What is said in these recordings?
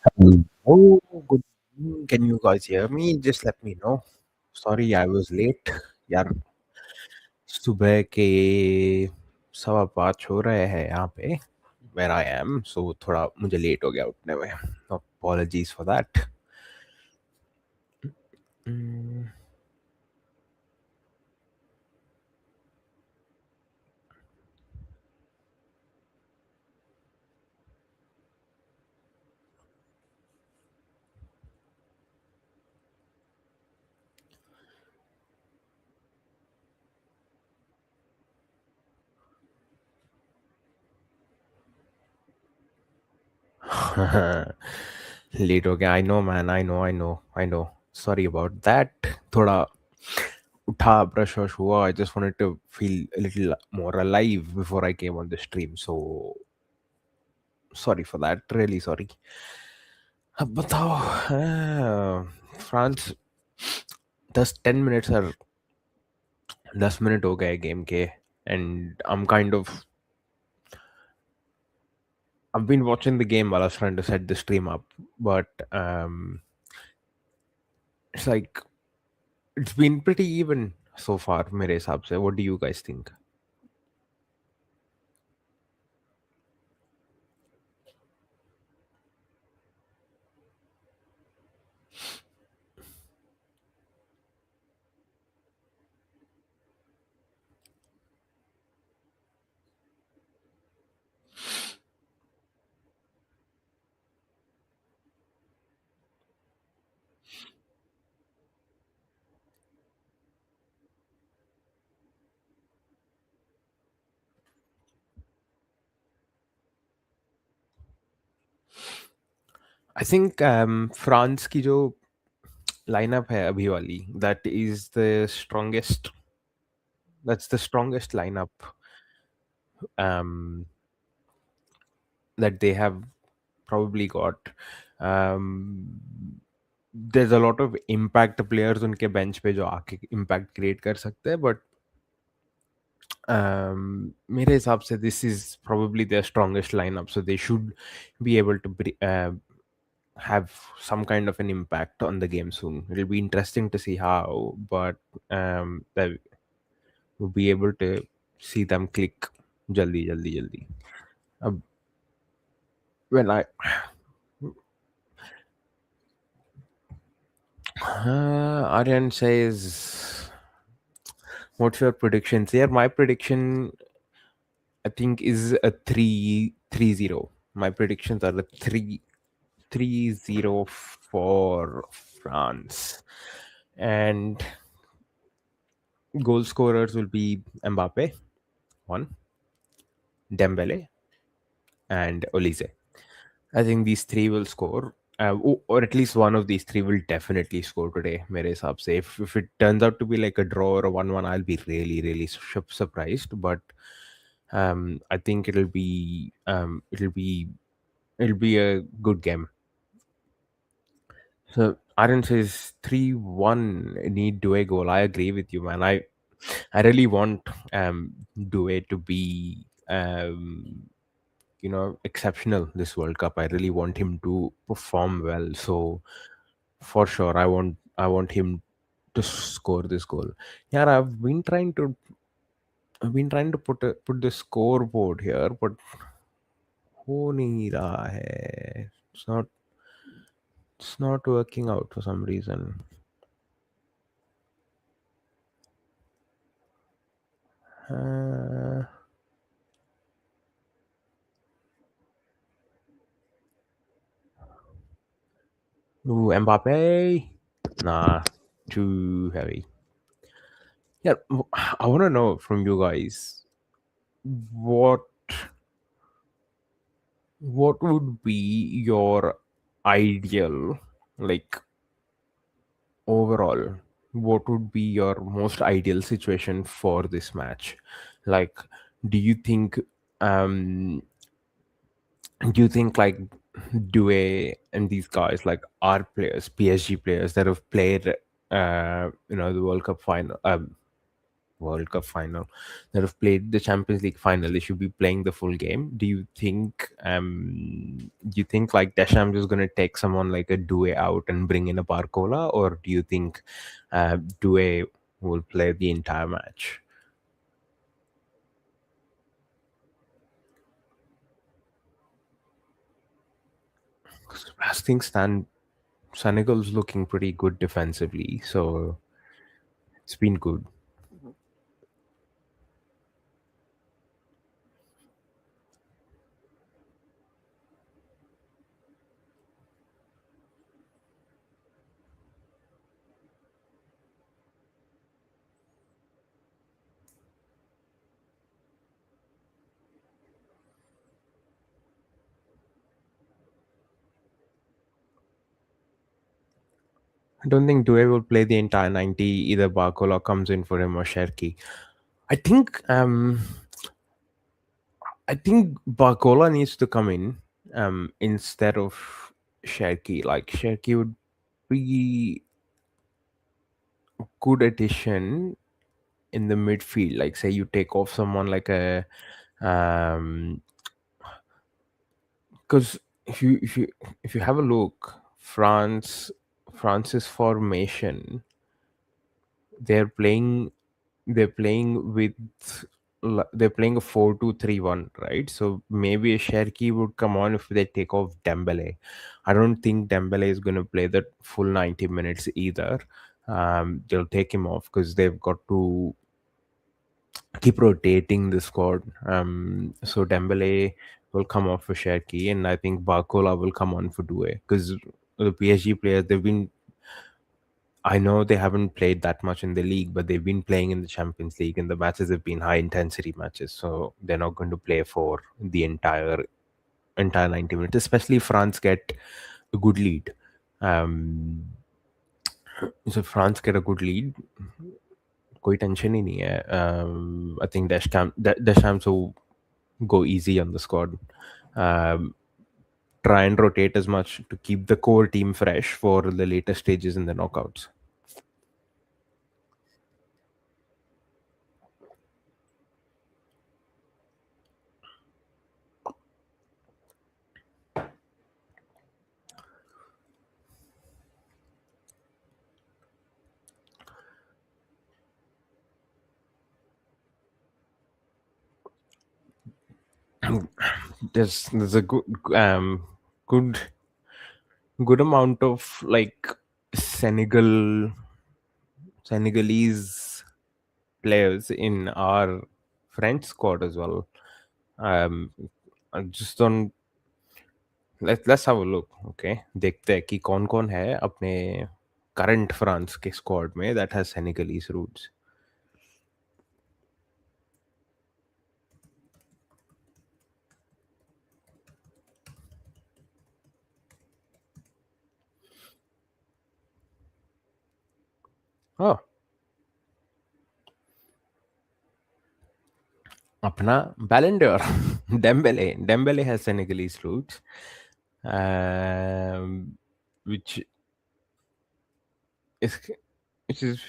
Oh, good evening. Can you guys hear me? Just let me know. Sorry, I was late. यार सुबह के 5:15 हो रहे हैं यहाँ पे where I am, so थोड़ा मुझे लेट हो गया उठने में. Apologies for that. Mm. Late हो गया. I know, man. I know. Sorry about that. थोड़ा उठा ब्रश वश हुआ. I just wanted to feel a little more alive before I came on the stream. So sorry for that. Really sorry. अब बताओ. France 10 10 minutes और 10 minute हो गए game के. And I'm kind of I've been watching the game while I was trying to set the stream up, but it's like it's been pretty even so far मेरे हिसाब से. What do you guys think? I think France की जो lineup है अभी वाली, that's the strongest lineup um, that they have probably got. Um, there's a lot of impact players उनके bench पे जो आके impact create कर सकते हैं, but मेरे हिसाब से this is probably their strongest lineup, so they should be able to have some kind of an impact on the game soon. It'll be interesting to see how, but that we'll be able to see them click jaldi jaldi jaldi. अब when Aryan says, what's your predictions? Yeah, my prediction I think is a 3-0. My predictions are the 3-0 for France. And goal scorers will be Mbappe, one, Dembele, and Olise. I think these three will score. Or at least one of these three will definitely score today, mere hisab se. If it turns out to be like a draw or a 1-1, I'll be really, really surprised. But I think it'll be a good game. So Aaron says 3-1 need Doue goal. I agree with you, man. I really want Doue to be exceptional this World Cup. I really want him to perform well. So for sure, I want him to score this goal. Yeah, I've been trying to put the scoreboard here, but हो नहीं रहा है. It's not working out for some reason. Uh, ooh, Mbappe. Nah, too heavy. Yeah, I want to know from you guys what what would be your ideal, like overall, what would be your most ideal situation for this match? Like, do you think um like Doue and these guys like are players, PSG players that have played the World Cup final, World Cup final, that have played the Champions League final, they should be playing the full game. Do you think like Deschamps is going to take someone like a Doue out and bring in a Barcola, or do you think Doue will play the entire match? 'Cause as things stand, Senegal's looking pretty good defensively, so it's been good. I don't think Due will play the entire 90. Either Barcola comes in for him or Sherky. I think um I think Barcola needs to come in instead of Sherky. Like Sherky would be a good addition in the midfield. Like say you take off someone like a um because if you have a look, France's formation, they're playing they're playing with they're playing a 4-2-3-1, right? So maybe a Cherki would come on if they take off Dembele. I don't think Dembele is going to play the full 90 minutes either. They'll take him off because they've got to keep rotating the squad. So Dembele will come off for Cherki, and I think Barcola will come on for Doué because the PSG players, they've been, I know they haven't played that much in the league, but they've been playing in the Champions League, and the matches have been high intensity matches. So they're not going to play for the entire 90 minutes, especially if France get a good lead. Um, so if France get a good lead, कोई tension ही नहीं है. I think Deschamps will go easy on the squad. Um, Try and rotate as much to keep the core team fresh for the later stages in the knockouts. There's a good good amount of like Senegalese players in our French squad as well. Um, I just don't let's have a look. Okay, देखते हैं कि कौन कौन है अपने current France के squad में that has Senegalese roots. Oh, अपना Ballon d'Or Dembele has Senegalese roots, which is which is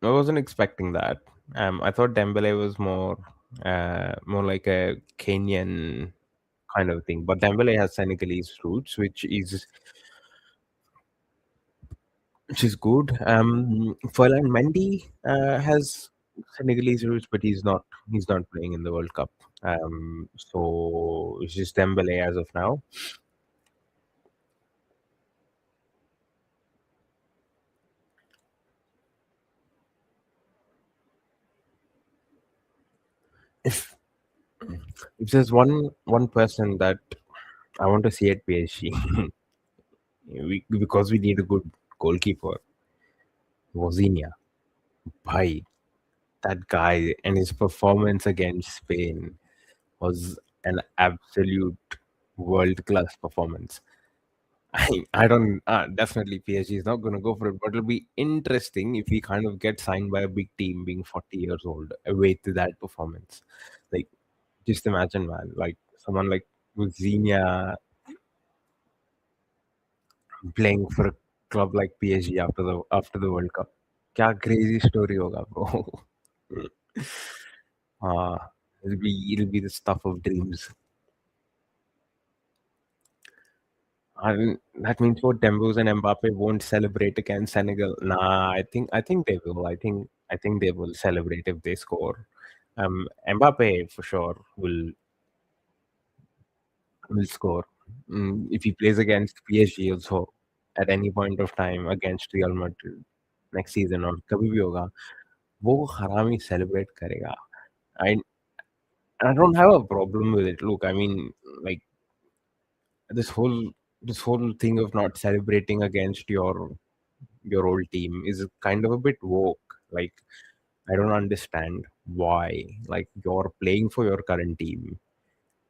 I wasn't expecting that. I thought Dembele was more like a Kenyan kind of thing, but Dembele has Senegalese roots, which is good. Ferland Mendy has Senegalese roots, but he's not playing in the World Cup. So it's just Dembele as of now. If if there's one person that I want to see at PSG, because we need a good goalkeeper, Wozinha. Bhai, that guy and his performance against Spain was an absolute world class performance. I don't definitely PSG is not going to go for it, but it'll be interesting if he kind of gets signed by a big team, being 40 years old, away to that performance. Like, just imagine, man, like someone like Vizinha playing for a club like PSG after the World Cup. क्या crazy story होगा, bro. It'll be the stuff of dreams. And that means what Dembele and Mbappe won't celebrate against Senegal. Nah, I think they will. I think they will celebrate if they score. Mbappe for sure will score. If he plays against PSG also at any point of time against Real Madrid next season or कभी भी होगा, वो हरामी celebrate करेगा. I I don't have a problem with it. Look, I mean, like this whole this whole thing of not celebrating against your old team is kind of a bit woke. Like, I don't understand why. Like, you're playing for your current team.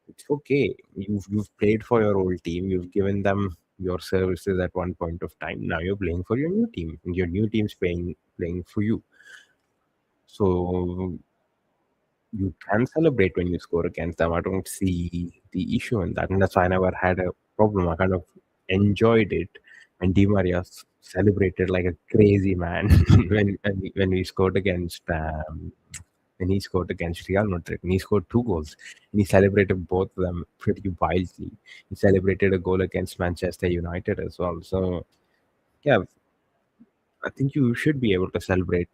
It's okay. You've played for your old team. You've given them your services at one point of time. Now you're playing for your new team, and your new team's playing for you. So you can celebrate when you score against them. I don't see the issue in that, and that's why I never had a problem. I kind of enjoyed it when Di Maria celebrated like a crazy man when he scored against Real Madrid. And he scored two goals, and he celebrated both of them pretty wildly. He celebrated a goal against Manchester United as well. So yeah, I think you should be able to celebrate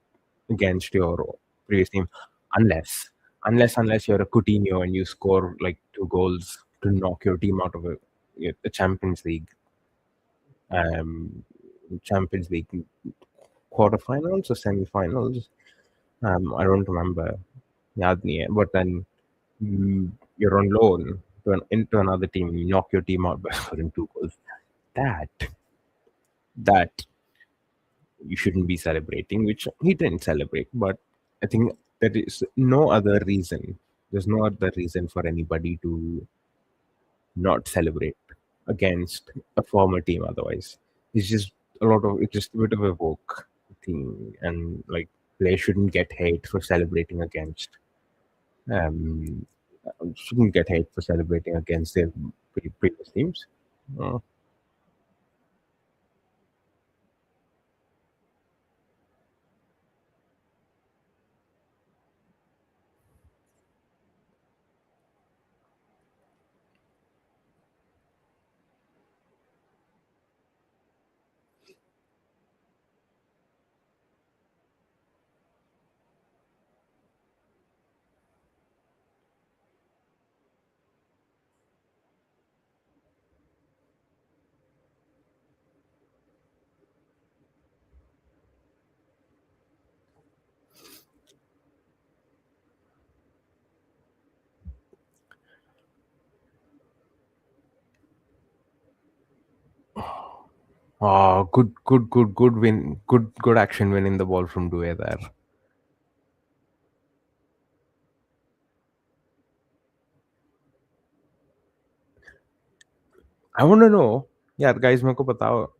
against your previous team, unless unless you're a Coutinho and you score like two goals to knock your team out of the um, Champions League quarterfinals or semifinals. I don't remember. याद नहीं है. But then you're on loan into another team. You knock your team out by scoring two goals. That that you shouldn't be celebrating, which he didn't celebrate. But I think there is no other reason. There's no other reason for anybody to not celebrate against a former team otherwise. It's just a bit of a woke thing, and like players shouldn't get hate for celebrating against um shouldn't get hate for celebrating against their previous teams. Uh, good win, good action winning the ball from Doue there. I want to know, yeah, guys, मेरे को बताओ.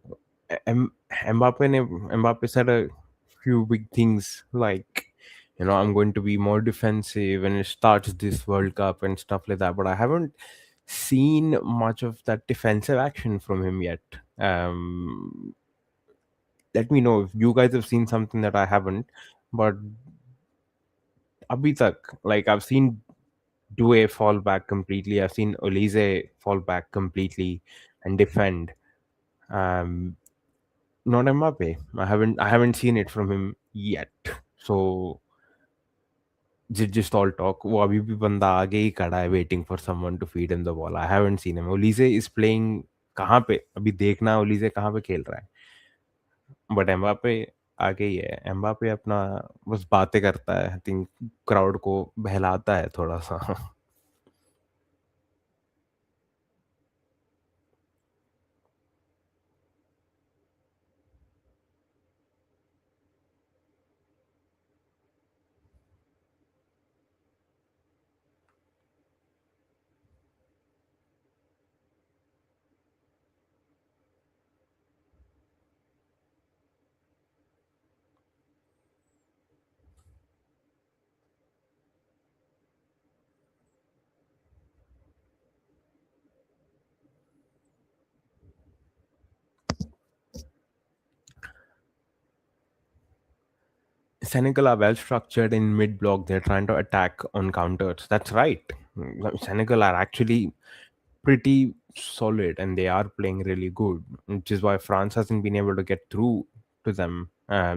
M- Mbappe said a few big things like, I'm going to be more defensive when it starts this World Cup and stuff like that. But I haven't seen much of that defensive action from him yet. Let me know if you guys have seen something that I haven't. But abhi tak, like I've seen Due fall back completely. I've seen Olise fall back completely and defend. Um, Not Mbappe. I haven't seen it from him yet. So just all talk. वो अभी भी बंदा आगे ही खड़ा है waiting for someone to feed him the ball. I haven't seen him. Olise is playing कहाँ पे? अभी देखना Olise कहाँ पे खेल रहा है. But Mbappe आगे ही है. Mbappe अपना बस बातें करता है. I think crowd को बहलाता है थोड़ा सा. Senegal are well structured in mid block. They're trying to attack on counters. That's right. Senegal are actually pretty solid and they are playing really good, which is why France hasn't been able to get through to them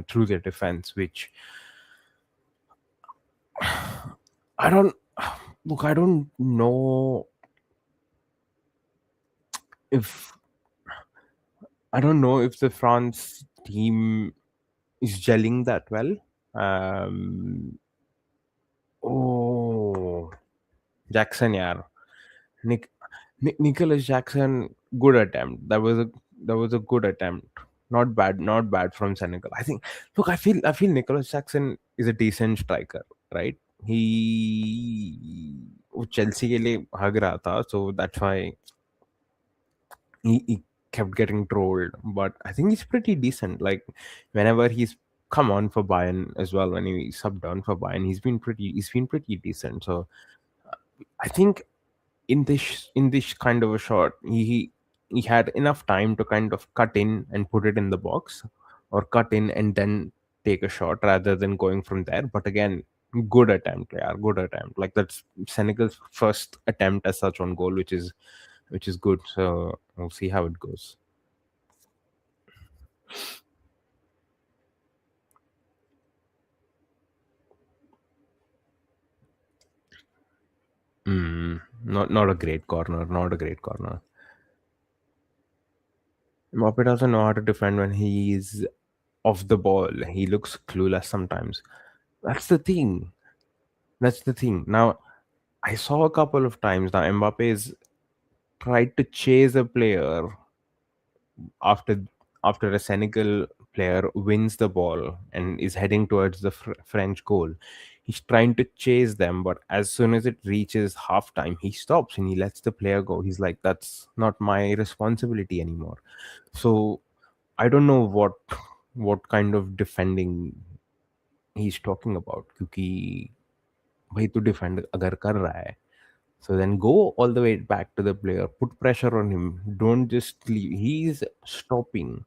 through their defense, which I don't look. I don't know if the France team is gelling that well. Um, oh, Jackson, yeah. Nick, Nicholas Jackson, good attempt. That was a good attempt. Not bad, not bad from Senegal. I think. Look, I feel Nicholas Jackson is a decent striker, right? वो Chelsea के लिए भाग रहा था, so that's why he kept getting trolled. But I think he's pretty decent. Like whenever he's come on for Bayern as well, when he subbed on for Bayern, he's been pretty decent. So I think in this kind of a shot, he had enough time to kind of cut in and put it in the box, or cut in and then take a shot rather than going from there. But again, good attempt, yeah, good attempt. Like that's Senegal's first attempt as such on goal, which is good. So we'll see how it goes. Not a great corner, not a great corner. Mbappe doesn't know how to defend when he's off the ball. He looks clueless sometimes. That's the thing. That's the thing. Now, I saw a couple of times now Mbappe's tried to chase a player after a Senegal player wins the ball and is heading towards the French goal. He's trying to chase them, but as soon as it reaches halftime, he stops and he lets the player go. He's like, "That's not my responsibility anymore." So I don't know what kind of defending he's talking about. क्योंकि भाई तू defend अगर कर रहा है, so then go all the way back to the player, put pressure on him. Don't just leave. He's stopping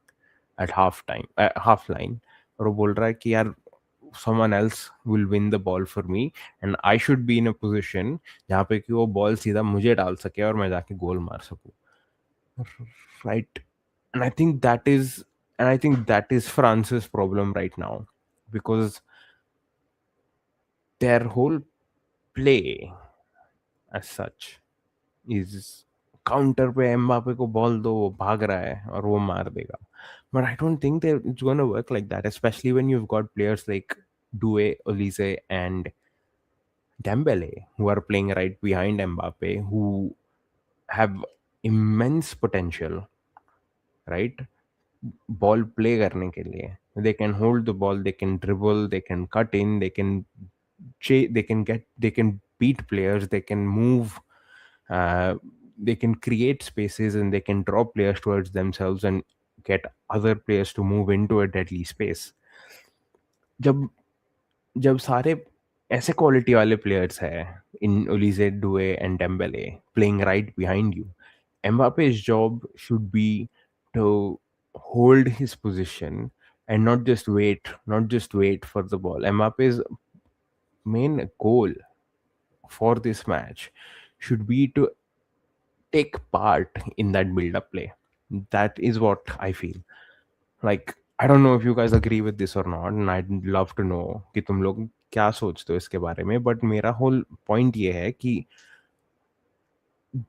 at half time, half line. और वो बोल रहा है कि यार someone else will win the ball for me and I should be in a position जहाँ पे कि वो बॉल सीधा मुझे डाल सके और मैं जाके गोल मार सकूँ. Right. And I think that is France's problem right now, because their whole play as such is counter पे एम्बापे को बॉल दो, वो भाग रहा है और वो मार देगा. But I don't think that it's going to work like that, especially when you've got players like Doue, Olise, and Dembele who are playing right behind Mbappe, who have immense potential, right? Ball play करने के लिए. They can hold the ball, they can dribble, they can cut in, they can beat players, they can move, uh, they can create spaces and they can draw players towards themselves and get other players to move into a deadly space. जब जब सारे ऐसे quality वाले players हैं in Olise, Doue, and Dembele playing right behind you, Mbappe's job should be to hold his position and not just wait for the ball. Mbappe's main goal for this match should be to take part in that build-up play. That is what I feel. Like, I don't know if you guys agree with this or not, and I'd love to know कि तुम लोग क्या सोचते हो इसके बारे में. But मेरा होल पॉइंट ये है कि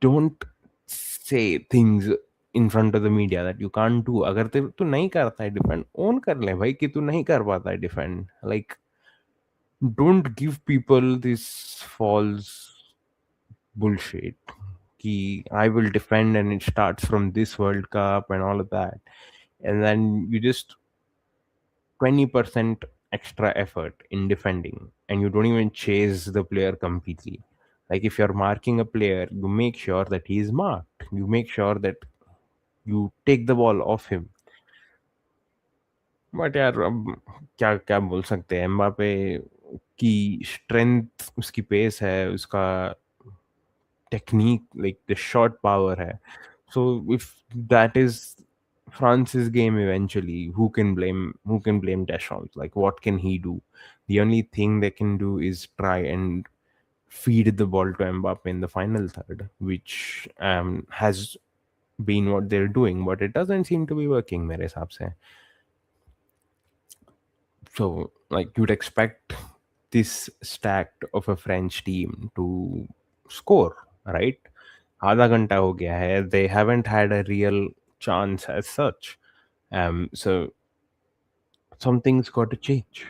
don't say things in front of the media that you can't do. अगर तू नहीं करता है डिफेंड, ओन कर ले भाई कि तू नहीं कर पाता है defend. Like don't give people this false bullshit कि I will defend and it starts from this World Cup and all of that, and then you just 20% extra effort in defending and you don't even chase the player completely. Like if you're marking a player, you make sure that he is marked, you make sure that you take the ball off him. But यार अब क्या क्या बोल सकते हैं. Mbappe की strength उसकी pace है, उसका technique, like the shot power है. So if that is France's game eventually. Who can blame Deschamps? Like, what can he do? The only thing they can do is try and feed the ball to Mbappe in the final third, which has been what they're doing, but it doesn't seem to be working, mere hisab se. So, like, you'd expect this stacked of a French team to score, right? आधा घंटा हो गया है. They haven't had a real chance as such. So something's got to change.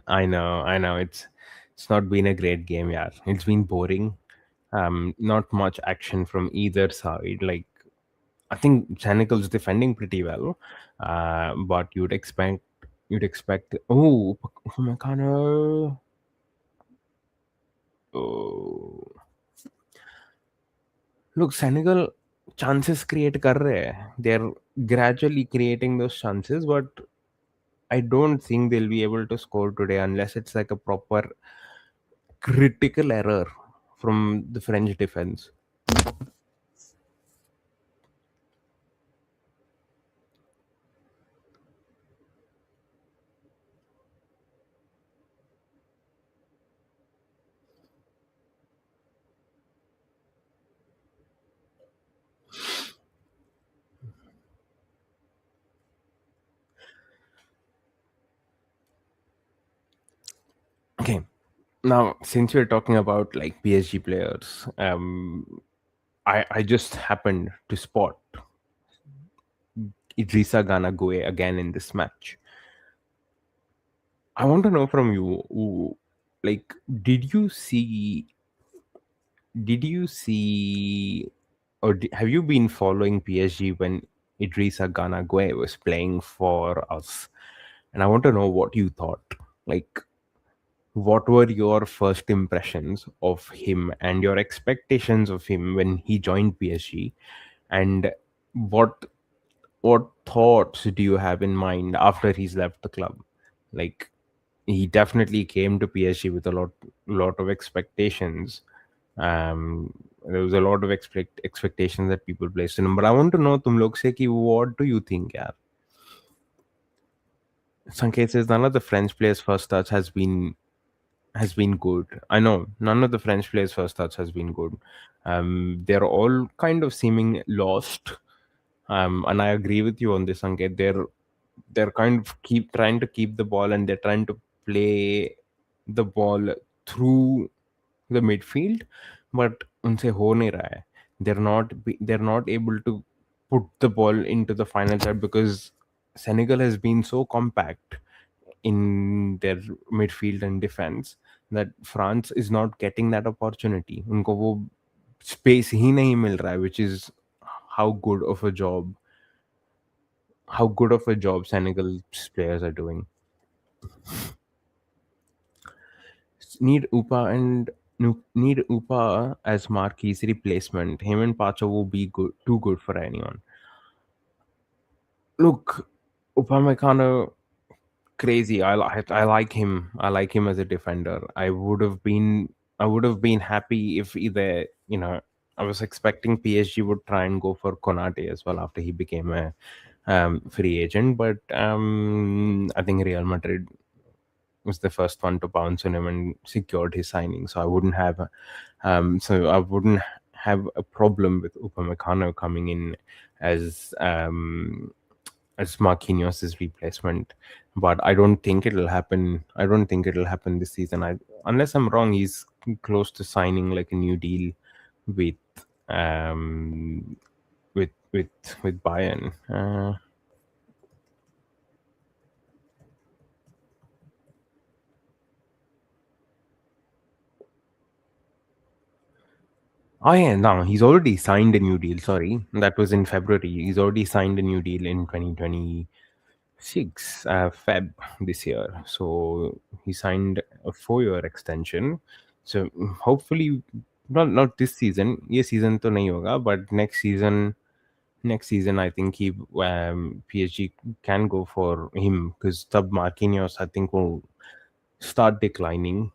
I know. It's not been a great game, yeah. It's been boring. Not much action from either side. Like, I think Senegal's defending pretty well, but you'd expect. Oh, Upamecano. Oh, look, Senegal chances create कर रहे हैं. They're gradually creating those chances, but I don't think they'll be able to score today unless it's like a proper critical error from the French defense. Okay, now since we're talking about like PSG players, I just happened to spot Idrissa Gana Gueye again in this match. I want to know from you, like, did you see or have you been following PSG when Idrissa Gana Gueye was playing for us? And I want to know what you thought. Like, what were your first impressions of him and your expectations of him when he joined PSG? And what what thoughts do you have in mind after he's left the club? Like, he definitely came to PSG with a lot of expectations. There was a lot of expectations that people placed in him. But I want to know, तुम लोग से कि what do you think, यार? Sanket says none of the French players' first touch has been good. I know none of the French players' first touch has been good. They're all kind of seeming lost. And I agree with you on this, Sanket. They're kind of keep trying to keep the ball, and they're trying to play the ball through the midfield, but उनसे हो नहीं रहा है. They're not able to put the ball into the final third because Senegal has been so compact in their midfield and defense that France is not getting that opportunity. उनको वो space ही नहीं मिल रहा है, which is how good of a job how good of a job Senegal's players are doing. Need Upa as Marquis replacement. Him and Pacho will be good, too good for anyone. Look, Upamecano crazy. I like him. I like him as a defender. I would have been happy if either, I was expecting PSG would try and go for Konate as well after he became a free agent, but I think Real Madrid was the first one to bounce on him and secured his signing. So I wouldn't have a problem with Upamecano coming in as Marquinhos' replacement. But I don't think it'll happen. I don't think it'll happen this season. Unless I'm wrong, he's close to signing like a new deal with um with with Bayern. Oh yeah, no, he's already signed a new deal. Sorry, that was in February. He's already signed a new deal in 2026, Feb this year. So he signed a 4-year extension. So hopefully, not this season. This season to nahi hoga, but next season I think PSG can go for him because Tab Marquinhos I think will start declining.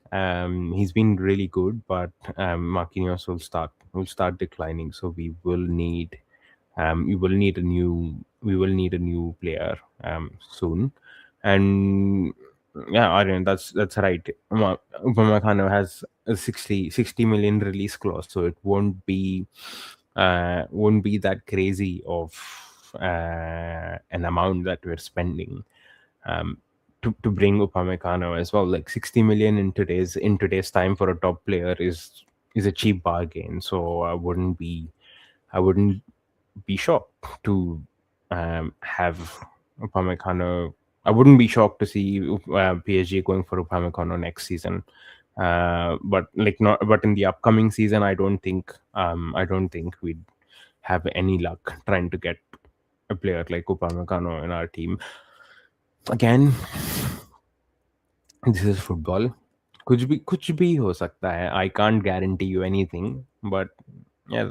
He's been really good, but Marquinhos will start declining. So we will need a new player soon, and yeah, I mean that's right. Upamecano has a 60 million release clause, so it won't be that crazy of an amount that we're spending um, to bring Upamecano as well. Like 60 million in today's time for a top player is a cheap bargain. So I wouldn't be shocked to have Upamecano. I wouldn't be shocked to see PSG going for Upamecano next season. But in the upcoming season, I don't think we'd have any luck trying to get a player like Upamecano in our team. Again, this is football. कुछ भी हो सकता है. I can't guarantee you anything, but yeah,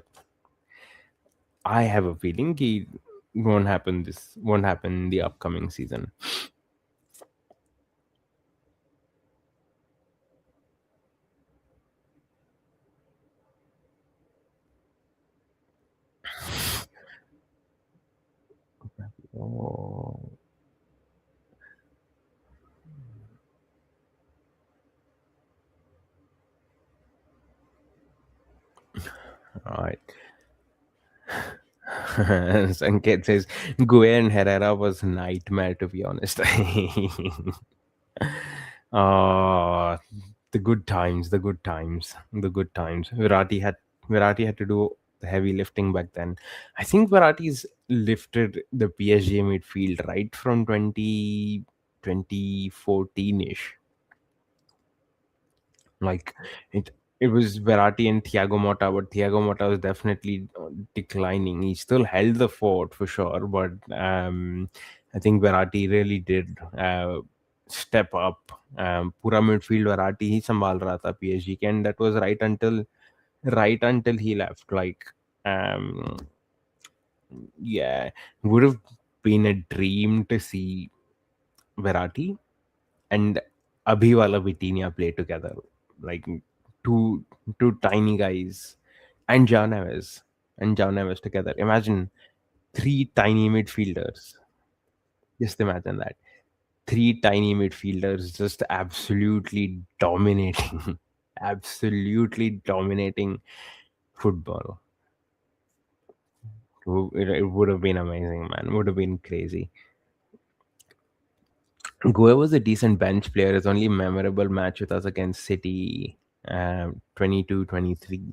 I have a feeling it won't happen in the upcoming season. Oh, all right. Sanket says Guen Herrera was nightmare to be honest. uh the good times, the good times, the good times. Virati had to do the heavy lifting back then. I think Virati's lifted the PSG midfield right from 2014 ish. Like it was Verratti and Thiago Motta, but Thiago Motta was definitely declining. He still held the fort for sure, but I think Verratti really did step up. Pura midfield Verratti ही संभाल रहा था PSG के, and that was right until he left. Like um, yeah, would have been a dream to see Verratti and Abhiwala Vitinha play together, like two two tiny guys, and Jao Neves together. Imagine three tiny midfielders. Just imagine that, three tiny midfielders just absolutely dominating, absolutely dominating football. It would have been amazing, man. Would have been crazy. Goa was a decent bench player. His only memorable match with us against City, 22-23.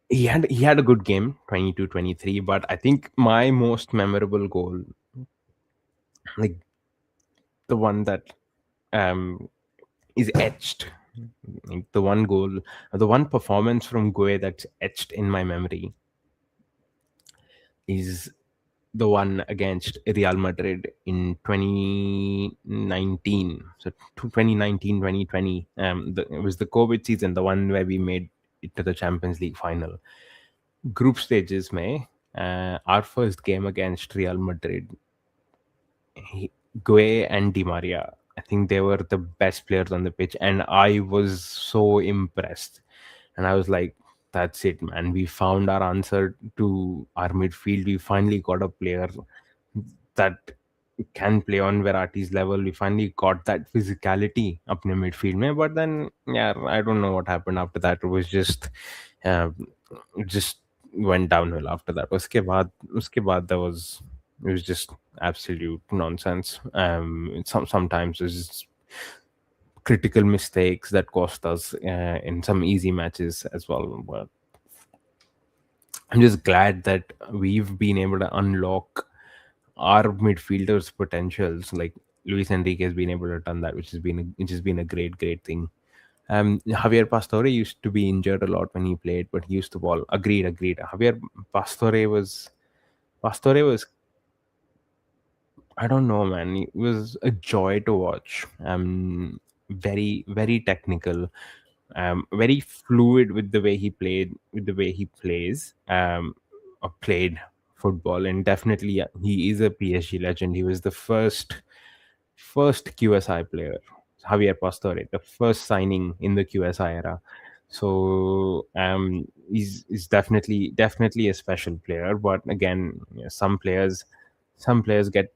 He had a good game, 22-23. But I think my most memorable goal, like the one that um, is etched, like the one goal, the one performance from Goa that's etched in my memory, is the one against Real Madrid in 2019. So 2019, 2020. It was the COVID season, the one where we made it to the Champions League final. Group stages, May. Our first game against Real Madrid, Gue and Di Maria, I think they were the best players on the pitch, and I was so impressed. And I was like, "That's it, man. We found our answer to our midfield. We finally got a player that can play on Verratti's level. We finally got that physicality up in the midfield, mein." But then, yeah, I don't know what happened after that. It was uh, just went downhill after that. उसके बाद it was just absolute nonsense. Sometimes it's just critical mistakes that cost us in some easy matches as well. But I'm just glad that we've been able to unlock our midfielders' potentials. Like Luis Enrique has been able to done that, which has been a great thing. Javier Pastore used to be injured a lot when he played, but he used to ball. Agreed, agreed. Javier Pastore was Pastore was I don't know, man. It was a joy to watch. Very, very technical. Very fluid with the way he played, with the way he plays, or played football. And definitely, yeah, he is a PSG legend. He was the first QSI player, Javier Pastore, the first signing in the QSI era. So he's definitely a special player. But again, you know, some players get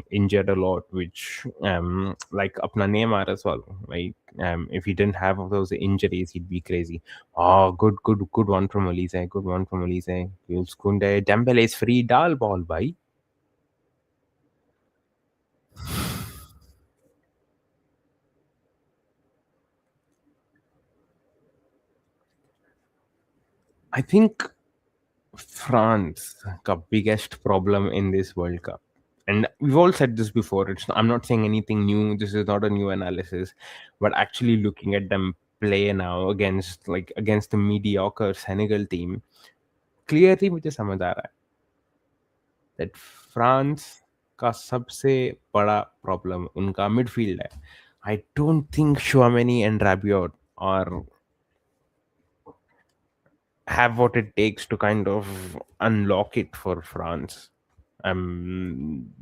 injured a lot, which like apna Neymar as well. Like if he didn't have those injuries, he'd be crazy. Oh, good one from Elise. Good one from Elise. Jules Koundé. Dembele's free dal ball, bhai. I think France, the biggest problem in this World Cup, and we've all said this before. I'm not saying anything new. This is not a new analysis, but actually looking at them play now against the mediocre Senegal team, clearly मुझे समझ आ रहा है that France का सबसे बड़ा problem उनका midfield है. I don't think Chouameni and Rabiot are have what it takes to kind of unlock it for France. Um,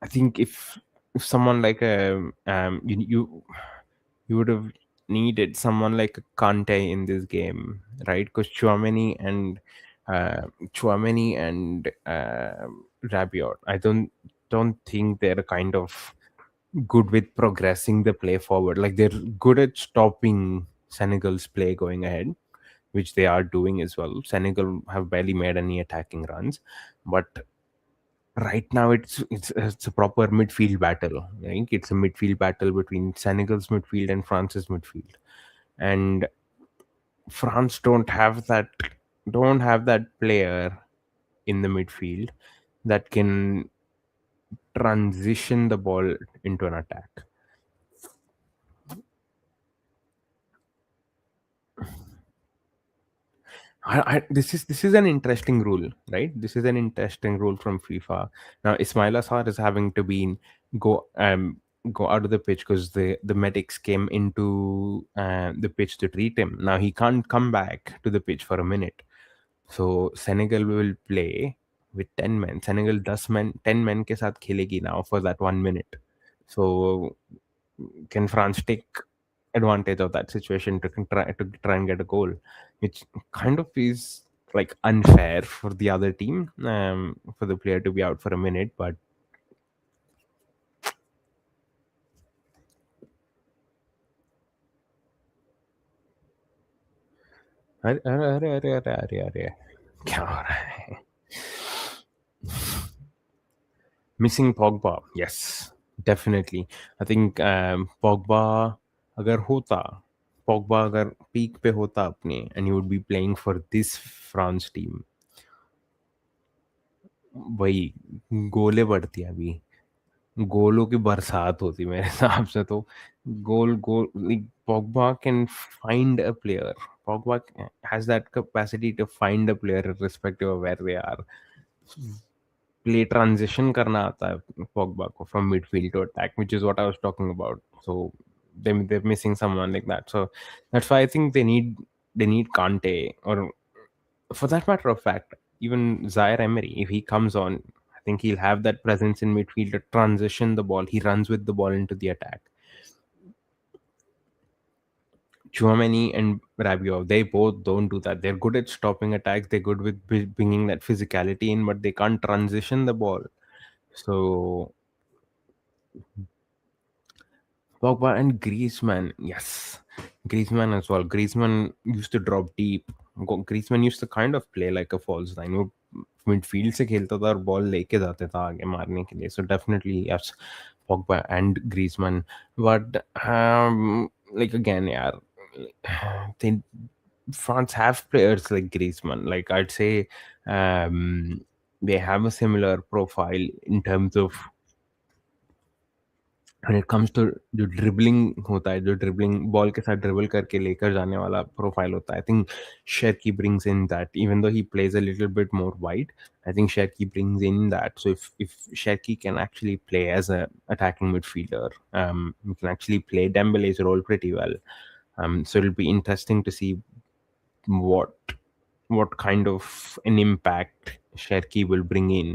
I think if someone like you would have needed someone like a Kante in this game, right? Because Chouameni and Rabiot, I don't think they're kind of good with progressing the play forward. Like they're good at stopping Senegal's play going ahead, which they are doing as well. Senegal have barely made any attacking runs, but right now it's a proper midfield battle. Right? It's a midfield battle between Senegal's midfield and France's midfield, and France don't have that player in the midfield that can transition the ball into an attack. This is an interesting rule, right? This is an interesting rule from FIFA. Now, Ismail Assar is having to go go out of the pitch because the medics came into the pitch to treat him. Now he can't come back to the pitch for a minute. So Senegal will play with 10 men. Senegal 10 men के साथ खेलेगी now for that 1 minute. So can France take advantage of that situation to try and get a goal, which kind of is like unfair for the other team, for the player to be out for a minute. But अरे अरे अरे अरे अरे अरे अरे क्या हो रहा है? Missing Pogba, yes, definitely. I think Pogba अगर होता Pogba अगर पीक पे होता अपने and he would be playing for this France team, वही गोले बढ़ती अभी, गोलों की बरसात होती मेरे हिसाब से तो. गोल गोल like Pogba can find a player. Pogba has that capacity to find a player irrespective of where they are. Play transition करना आता है Pogba को from midfield to attack, which is what I was talking about. So they're missing someone like that. So that's why I think they need Kante, or for that matter of fact, even Zaire-Emery, if he comes on, I think he'll have that presence in midfield to transition the ball. He runs with the ball into the attack. Chouameni and Rabiot, they both don't do that. They're good at stopping attacks. They're good with bringing that physicality in, but they can't transition the ball. So Pogba and Griezmann, yes, Griezmann as well. Griezmann used to drop deep. Griezmann used to kind of play like a false nine. वो midfield से खेलता था और ball लेके जाता था आगे मारने के लिए. So definitely yes, Pogba and Griezmann. But like again, yeah, they, France have players like Griezmann. Like I'd say, they have a similar profile in terms of when it comes to जो dribbling होता है, जो dribbling ball के साथ dribble करके लेकर जाने वाला प्रोफाइल होता है, I think Cherki brings in that even though he plays a little bit more wide. I think Sherky brings in that. So if Sherky can actually play as a attacking midfielder, he can actually play Dembele's role pretty well. So it'll be interesting to see what what kind of an impact Sherky will bring in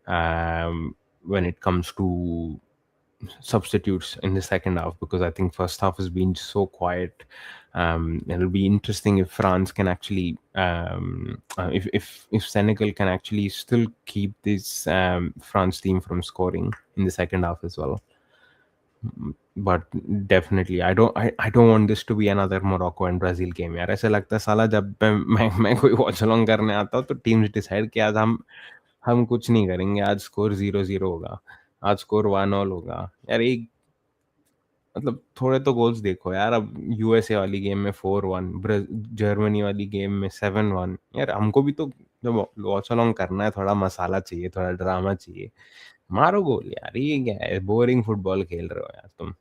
um, when it comes to substitutes in the second half, because I think first half has been so quiet. It'll be interesting if France can actually, if Senegal can actually still keep this France team from scoring in the second half as well. But definitely, I don't want this to be another Morocco and Brazil game. यार ऐसा लगता है साला जब मैं कोई watch along करने आता हूँ तो टीम्स डिसाइड कि आज हम कुछ नहीं करेंगे, आज स्कोर 0-0 होगा, आज स्कोर 1-1 होगा। यार एक मतलब थोड़े तो गोल्स देखो यार, अब यूएसए वाली गेम में 4-1, जर्मनी वाली गेम में 7-1। यार हमको भी तो जब वॉच अलोंग करना है थोड़ा मसाला चाहिए, थोड़ा ड्रामा चाहिए। मारो गोल यार, ये क्या है, बोरिंग फुटबॉल खेल रहे हो यार तुम।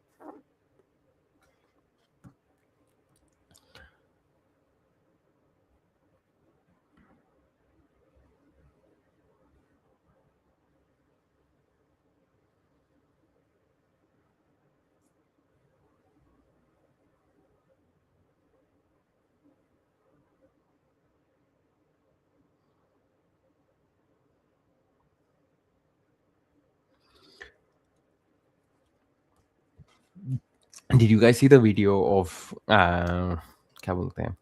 Did you guys see the video of क्या बोलते हैं,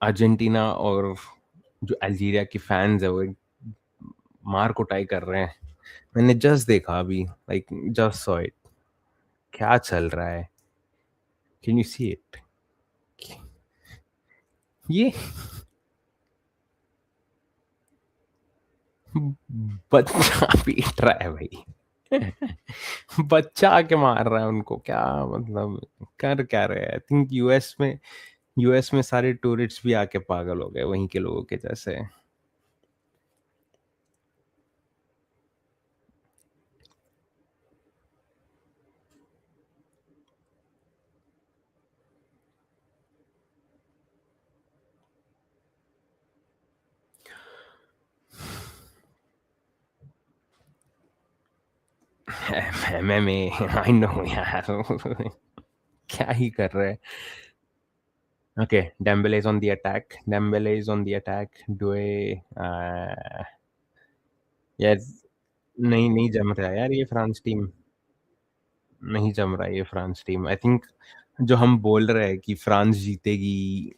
अर्जेंटीना और जो अल्जीरिया के फैंस है वो एक मार कुटाई कर रहे हैं। मैंने जस्ट देखा अभी, लाइक जस्ट सॉ इट। क्या चल रहा है? Can you see it? ये बच्चा पीट रहा है भाई। बच्चा आके मार रहा है उनको, क्या मतलब कर क्या रहे हैं? आई थिंक यूएस में सारे टूरिस्ट भी आके पागल हो गए वहीं के लोगों के जैसे। एमएमए आई नो यार। क्या ही कर रहे हैं। Okay, Dembélé is on the attack, Dembélé is on the attack, Doue यार नहीं नहीं जम रहा है यार ये फ्रांस टीम, नहीं जम रहा है ये फ्रांस टीम। आई थिंक जो हम बोल रहे हैं कि फ्रांस जीतेगी,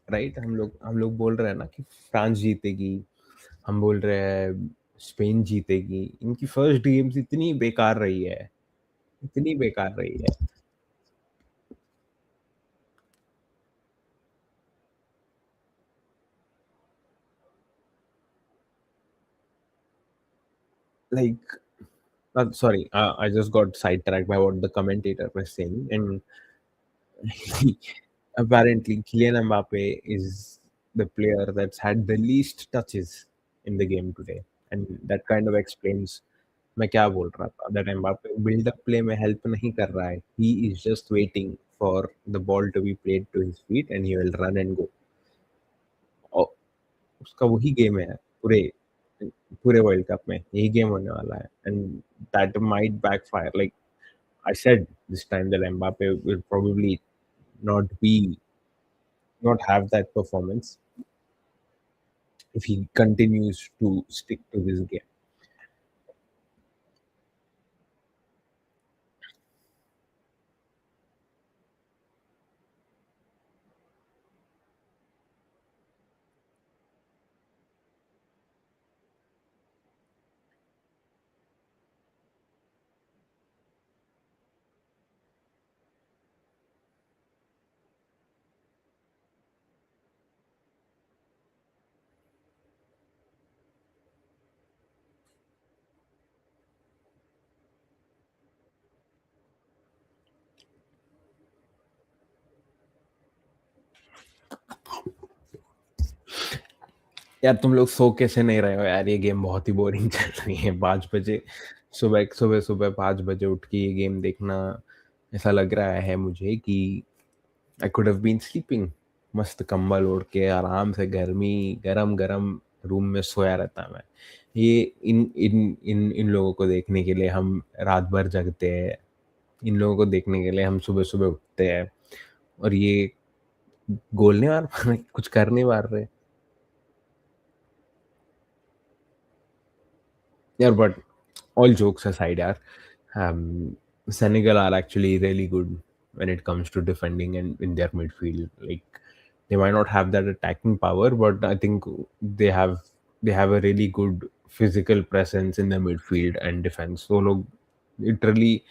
राइट, हम लोग बोल रहे हैं ना कि फ्रांस जीतेगी, हम बोल रहे हैं स्पेन जीतेगी। इनकी फर्स्ट गेम्स इतनी बेकार रही है, इतनी बेकार रही है। Like sorry, I just got sidetracked by what the commentator was saying, and apparently Kylian Mbappe is the player that's had the least touches in the game today, and that kind of explains मैं क्या बोल रहा था, that Mbappe build up play में help नहीं कर रहा है, he is just waiting for the ball to be played to his feet and he will run and go। और उसका वही गेम है पूरे पूरे वर्ल्ड कप में, यही गेम होने वाला है, and that might backfire. Like I said this time that Mbappe will probably not be not have that performance if he continues to stick to this game. यार तुम लोग सो कैसे नहीं रहे हो यार? ये गेम बहुत ही बोरिंग चल रही है, 5 बजे सुबह सुबह सुबह 5 बजे उठ के ये गेम देखना, ऐसा लग रहा है मुझे कि I could have been sleeping. मस्त कंबल ओढ़ के आराम से गरम-गरम रूम में सोया रहता मैं। ये इन लोगों को देखने के लिए हम रात भर जगते हैं। इन लोगों को देखने के लिए हम सुबह-सुबह उठते हैं और ये गोल नहीं मार पा रहे, कुछ कर नहीं पा रहे। यार but all jokes aside, yaar, Senegal are actually really good when it comes to defending and in their midfield. Like they might not have that attacking power, but I think they have a really good physical presence in the midfield and defense. So लोग literally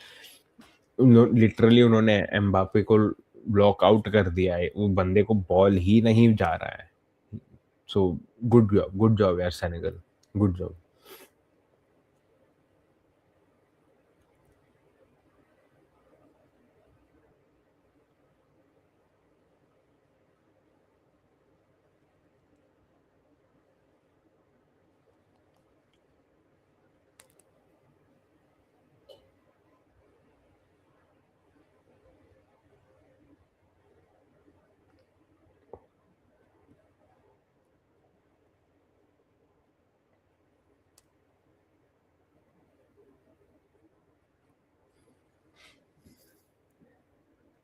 उन्होंने Mbappe को block out कर दिया है। वो बंदे को ball ही नहीं जा रहा है। सो गुड जॉब यार Senegal, good job.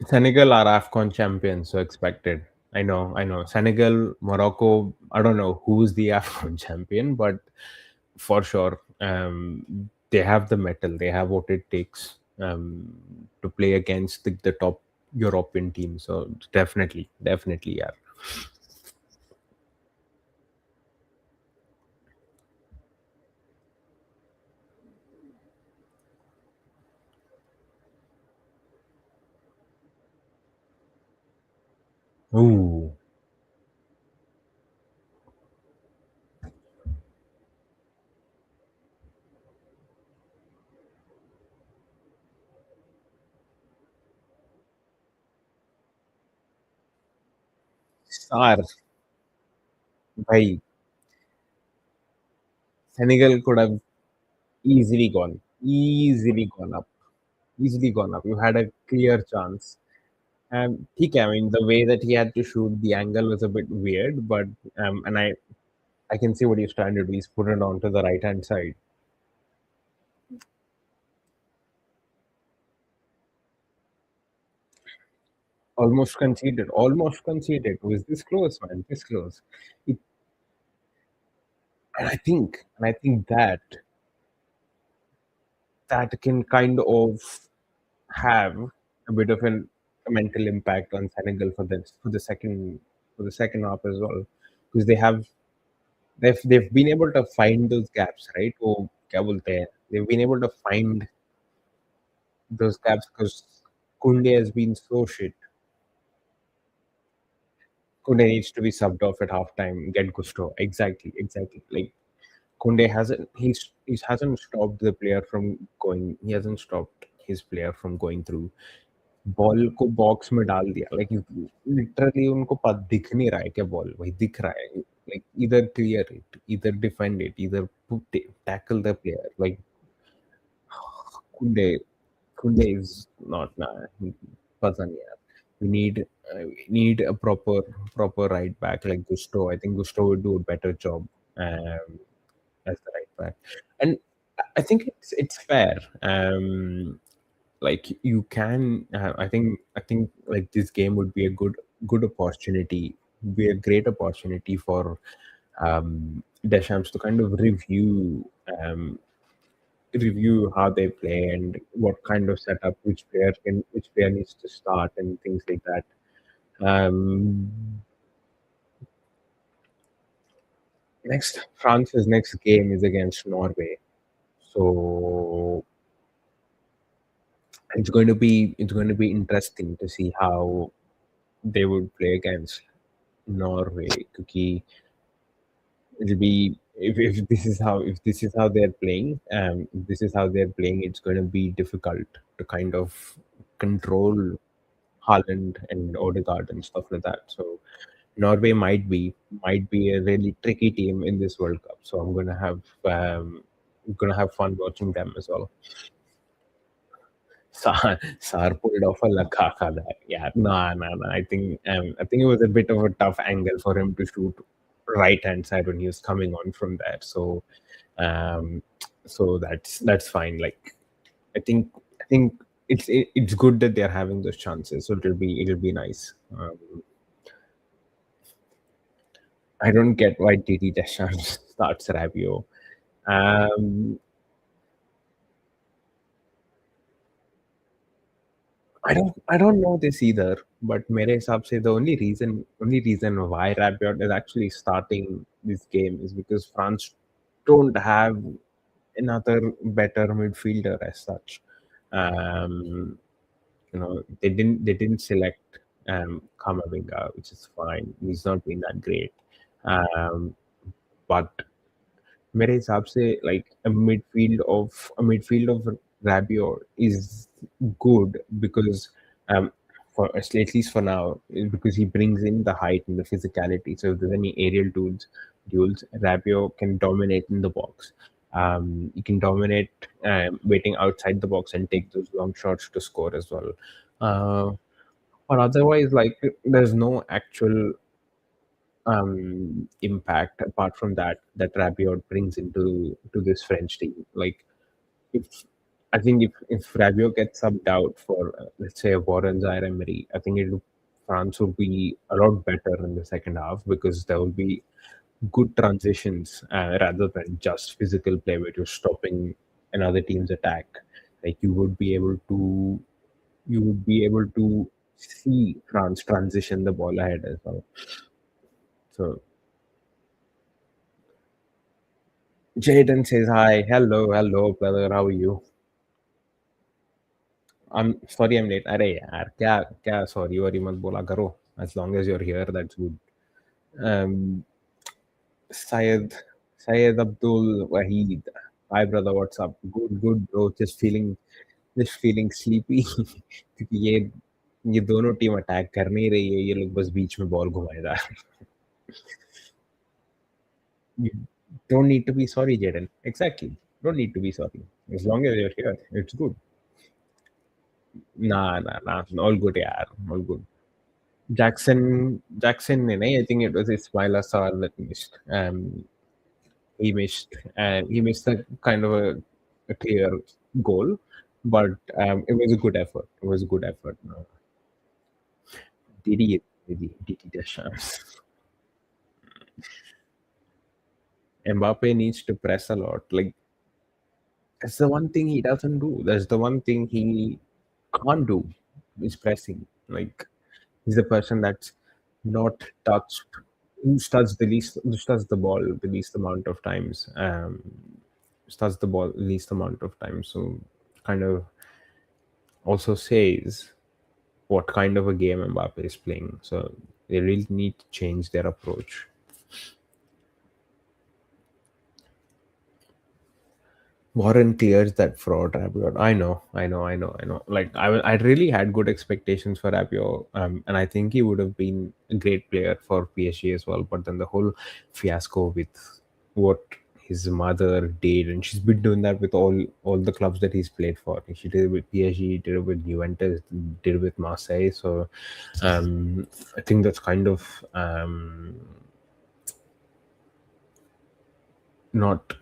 Senegal are AFCON champions, so expected. I know. Senegal, Morocco, I don't know who's the AFCON champion, but for sure, they have the metal. They have what it takes to play against the top European team. So definitely, yeah. Ooh, star, bhai. Senegal could have easily gone up, easily gone up. You had a clear chance. ठीक है, I mean, the way that he had to shoot, the angle was a bit weird, but and I can see what he's trying to do. He's put it onto the right hand side. Almost conceded. Almost conceded. Was this close, man? This close. It, and I think that that can kind of have a bit of a mental impact on Senegal for the second half as well, because they've been able to find those gaps, right? वो क्या बोलते हैं? They've been able to find those gaps because Kunde has been so shit. Kunde needs to be subbed off at halftime, get Gusto. Exactly. Like Kunde he hasn't stopped the player from going. He hasn't stopped his player from going through. Ball को box में डाल दिया like literally उनको दिख नहीं रहा है क्या बॉल वही दिख रहा है लाइक इधर क्लियर इट इधर डिफेंड इट इधर टैकल द प्लेयर लाइक कुंडे कुंडे इज नॉट ना पता नहीं यार we need a proper right back like Gusto. I think Gusto would do a better job as the right back, and I think it's fair. Like you can I think like this game would be a good opportunity, be a great opportunity for Deschamps to kind of review how they play and what kind of setup which player needs to start and things like that. um France's next game is against Norway, so it's going to be interesting to see how they would play against Norway. Because it'll be if this is how they're playing, if this is how they're playing, it's going to be difficult to kind of control Haaland and Odegaard and stuff like that. So Norway might be a really tricky team in this World Cup. So I'm going to have gonna have fun watching them as well. Sar pulled off a Lakaka there. Yeah, no, no, no. I think it was a bit of a tough angle for him to shoot right hand side when he was coming on from there. Um, so that's fine. Like I think it's good that they're having those chances. So it'll be nice. I don't get why Didi Deschamps starts Rabiot. Um, I don't know this either, but mere हिसाब से the only reason why Rabiot is actually starting this game is because France don't have another better midfielder as such. Um, they didn't select Kamavinga, which is fine. He's not been that great. Um, but मेरे हिसाब से like a midfield of Rabiot is good because um for at least for now because he brings in the height and the physicality. So if there's any aerial duels, Rabiot can dominate in the box. He can dominate waiting outside the box and take those long shots to score as well. Uh, or otherwise, like there's no actual impact apart from that Rabiot brings into this French team. Like if I think if Rabiot gets subbed out for let's say a Warren Zaire-Emery, I think France would be a lot better in the second half because there will be good transitions rather than just physical play where you're stopping another team's attack. Like you would be able to see France transition the ball ahead as well. So Jaden says hi. Hello, hello, brother. How are you? I'm sorry I'm late. अरे यार क्या क्या sorry worry मत बोला करो. As long as you're here, that's good. Um, Syed Syed Abdul Wahid. Hi brother, what's up? Good, good bro. Just feeling sleepy क्योंकि ये दोनों टीम अटैक कर नहीं रही है. ये लोग बस बीच में बॉल घुमाए जा रहे हैं. You don't need to be sorry, Jaden. Exactly. Don't need to be sorry. As long as you're here, it's good. Nah, nah, nah. All good, yeah. All good. Jackson ne nahi, I think it was Ismail Assar that missed. He missed a kind of a clear goal, but it was a good effort. It was a good effort. No. Didi Deschamps. Mbappe needs to press a lot. Like that's the one thing he doesn't do. That's the one thing he can't do is pressing. Like he's the person that's not touched, who touches the ball the least amount of times. Touches the ball the least amount of times. So kind of also says what kind of a game Mbappe is playing. So they really need to change their approach. Warren clears that fraud, Rabiot. I know. Like I really had good expectations for Rabiot, and I think he would have been a great player for PSG as well. But then the whole fiasco with what his mother did, and she's been doing that with all the clubs that he's played for. She did it with PSG, did it with Juventus, did it with Marseille. So I think that's kind of not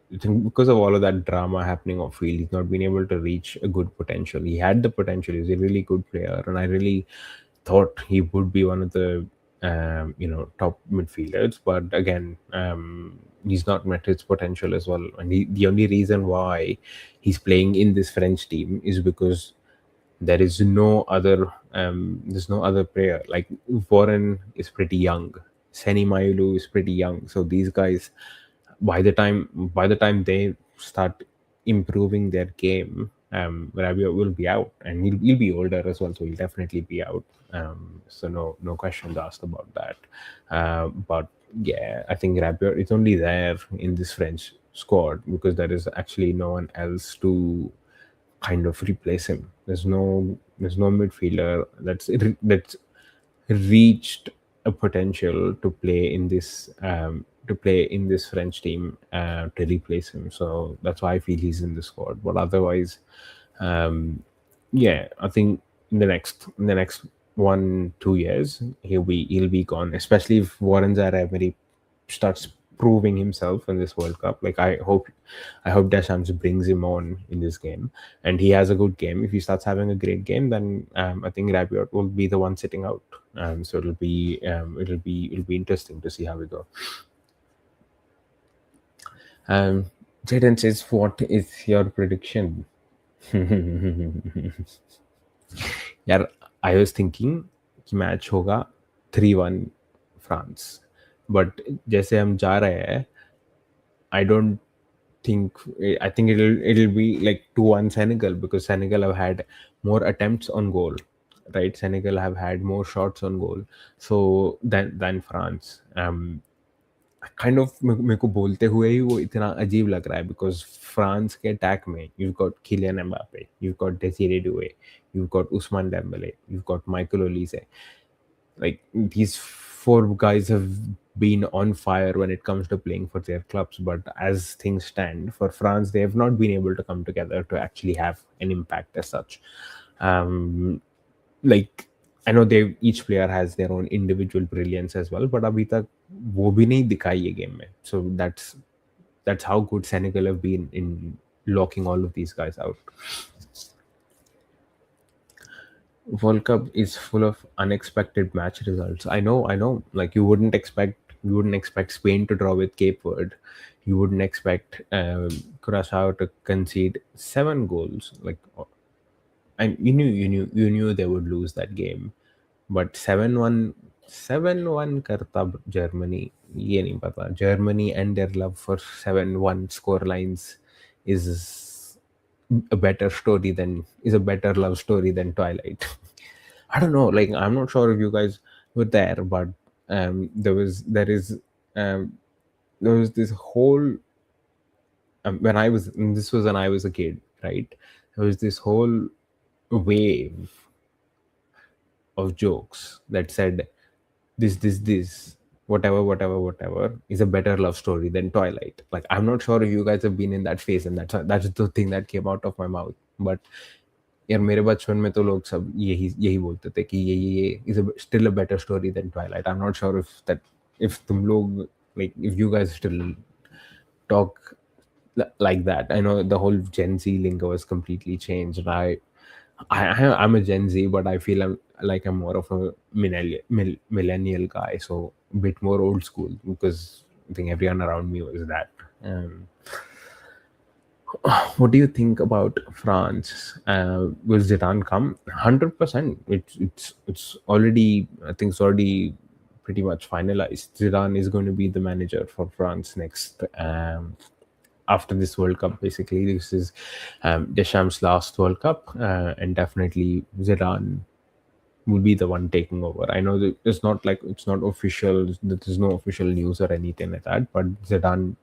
I think because of all of that drama happening off field, he's not been able to reach a good potential. He had the potential; he's a really good player, and I really thought he would be one of the top midfielders. But again, he's not met his potential as well. And the only reason why he's playing in this French team is because there's no other player. Like Warren is pretty young, Seni Mayulu is pretty young, so these guys by the time they start improving their game, Rabiot will be out, and he'll be older as well, so he'll definitely be out. So no questions asked about that. But yeah, I think Rabiot is only there in this French squad because there is actually no one else to kind of replace him. There's no midfielder that's reached a potential to play in this to play in this French team to replace him. So that's why I feel he's in the squad. But otherwise, um, yeah, I think in the next 1 2 years he'll be gone. Especially if Warren Zaire-Emery starts proving himself in this World Cup. Like I hope Deschamps brings him on in this game, and he has a good game. If he starts having a great game, then I think Rabiot will be the one sitting out. So it'll be interesting to see how we go. Um, Jaden says, "What is your prediction?" यार I was thinking कि match होगा 3-1 France, but जैसे हम जा रहे हैं I don't think I think it'll be like 2-1 Senegal, because Senegal have had more attempts on goal, right? Senegal have had more shots on goal, so than France. Kind of मेरे को बोलते हुए ही वो इतना अजीब लग रहा है, बिकॉज फ्रांस के अटैक में you got Kylian Mbappe, you got Desire Doue, you got Ousmane Dembele, you got Michael Olise. Like these four guys have been on fire when it comes to playing for their clubs, but as things stand for France, they have not been able to come together to actually have an impact as such. Like I know they each player has their own individual brilliance as well, but अभी तक वो भी नहीं दिखाई है game में. So that's how good Senegal have been in locking all of these guys out. World Cup is full of unexpected match results. I know. Like you wouldn't expect Spain to draw with Cape Verde. You wouldn't expect Curacao to concede 7 goals. Like, and you knew they would lose that game, but 7-1 करता Germany, ये नहीं पता. Germany and their love for 7-1 score lines is a better love story than Twilight. I don't know. Like I'm not sure if you guys were there, but um, there was there is there was this whole when I was this was when I was a kid, right? There was this whole wave of jokes that said this whatever is a better love story than Twilight. Like I'm not sure if you guys have been in that phase, and that's the thing that came out of my mouth. But यार मेरे बचपन में तो लोग सब यही यही बोलते थे कि ये is still a better story than Twilight. I'm not sure if तुम लोग, like if you guys still talk like that. I know the whole Gen Z lingo has completely changed. I'm a Gen Z, but I feel I'm more of a millennial guy, so a bit more old school, because I think everyone around me was that. What do you think about France? Will Zidane come? 100%. It's already, I think it's already pretty much finalized. Zidane is going to be the manager for France next. After this World Cup, basically, this is Deschamps' last World Cup, and definitely Zidane will be the one taking over. I know that it's not official. There's no official news or anything like that, but Zidane,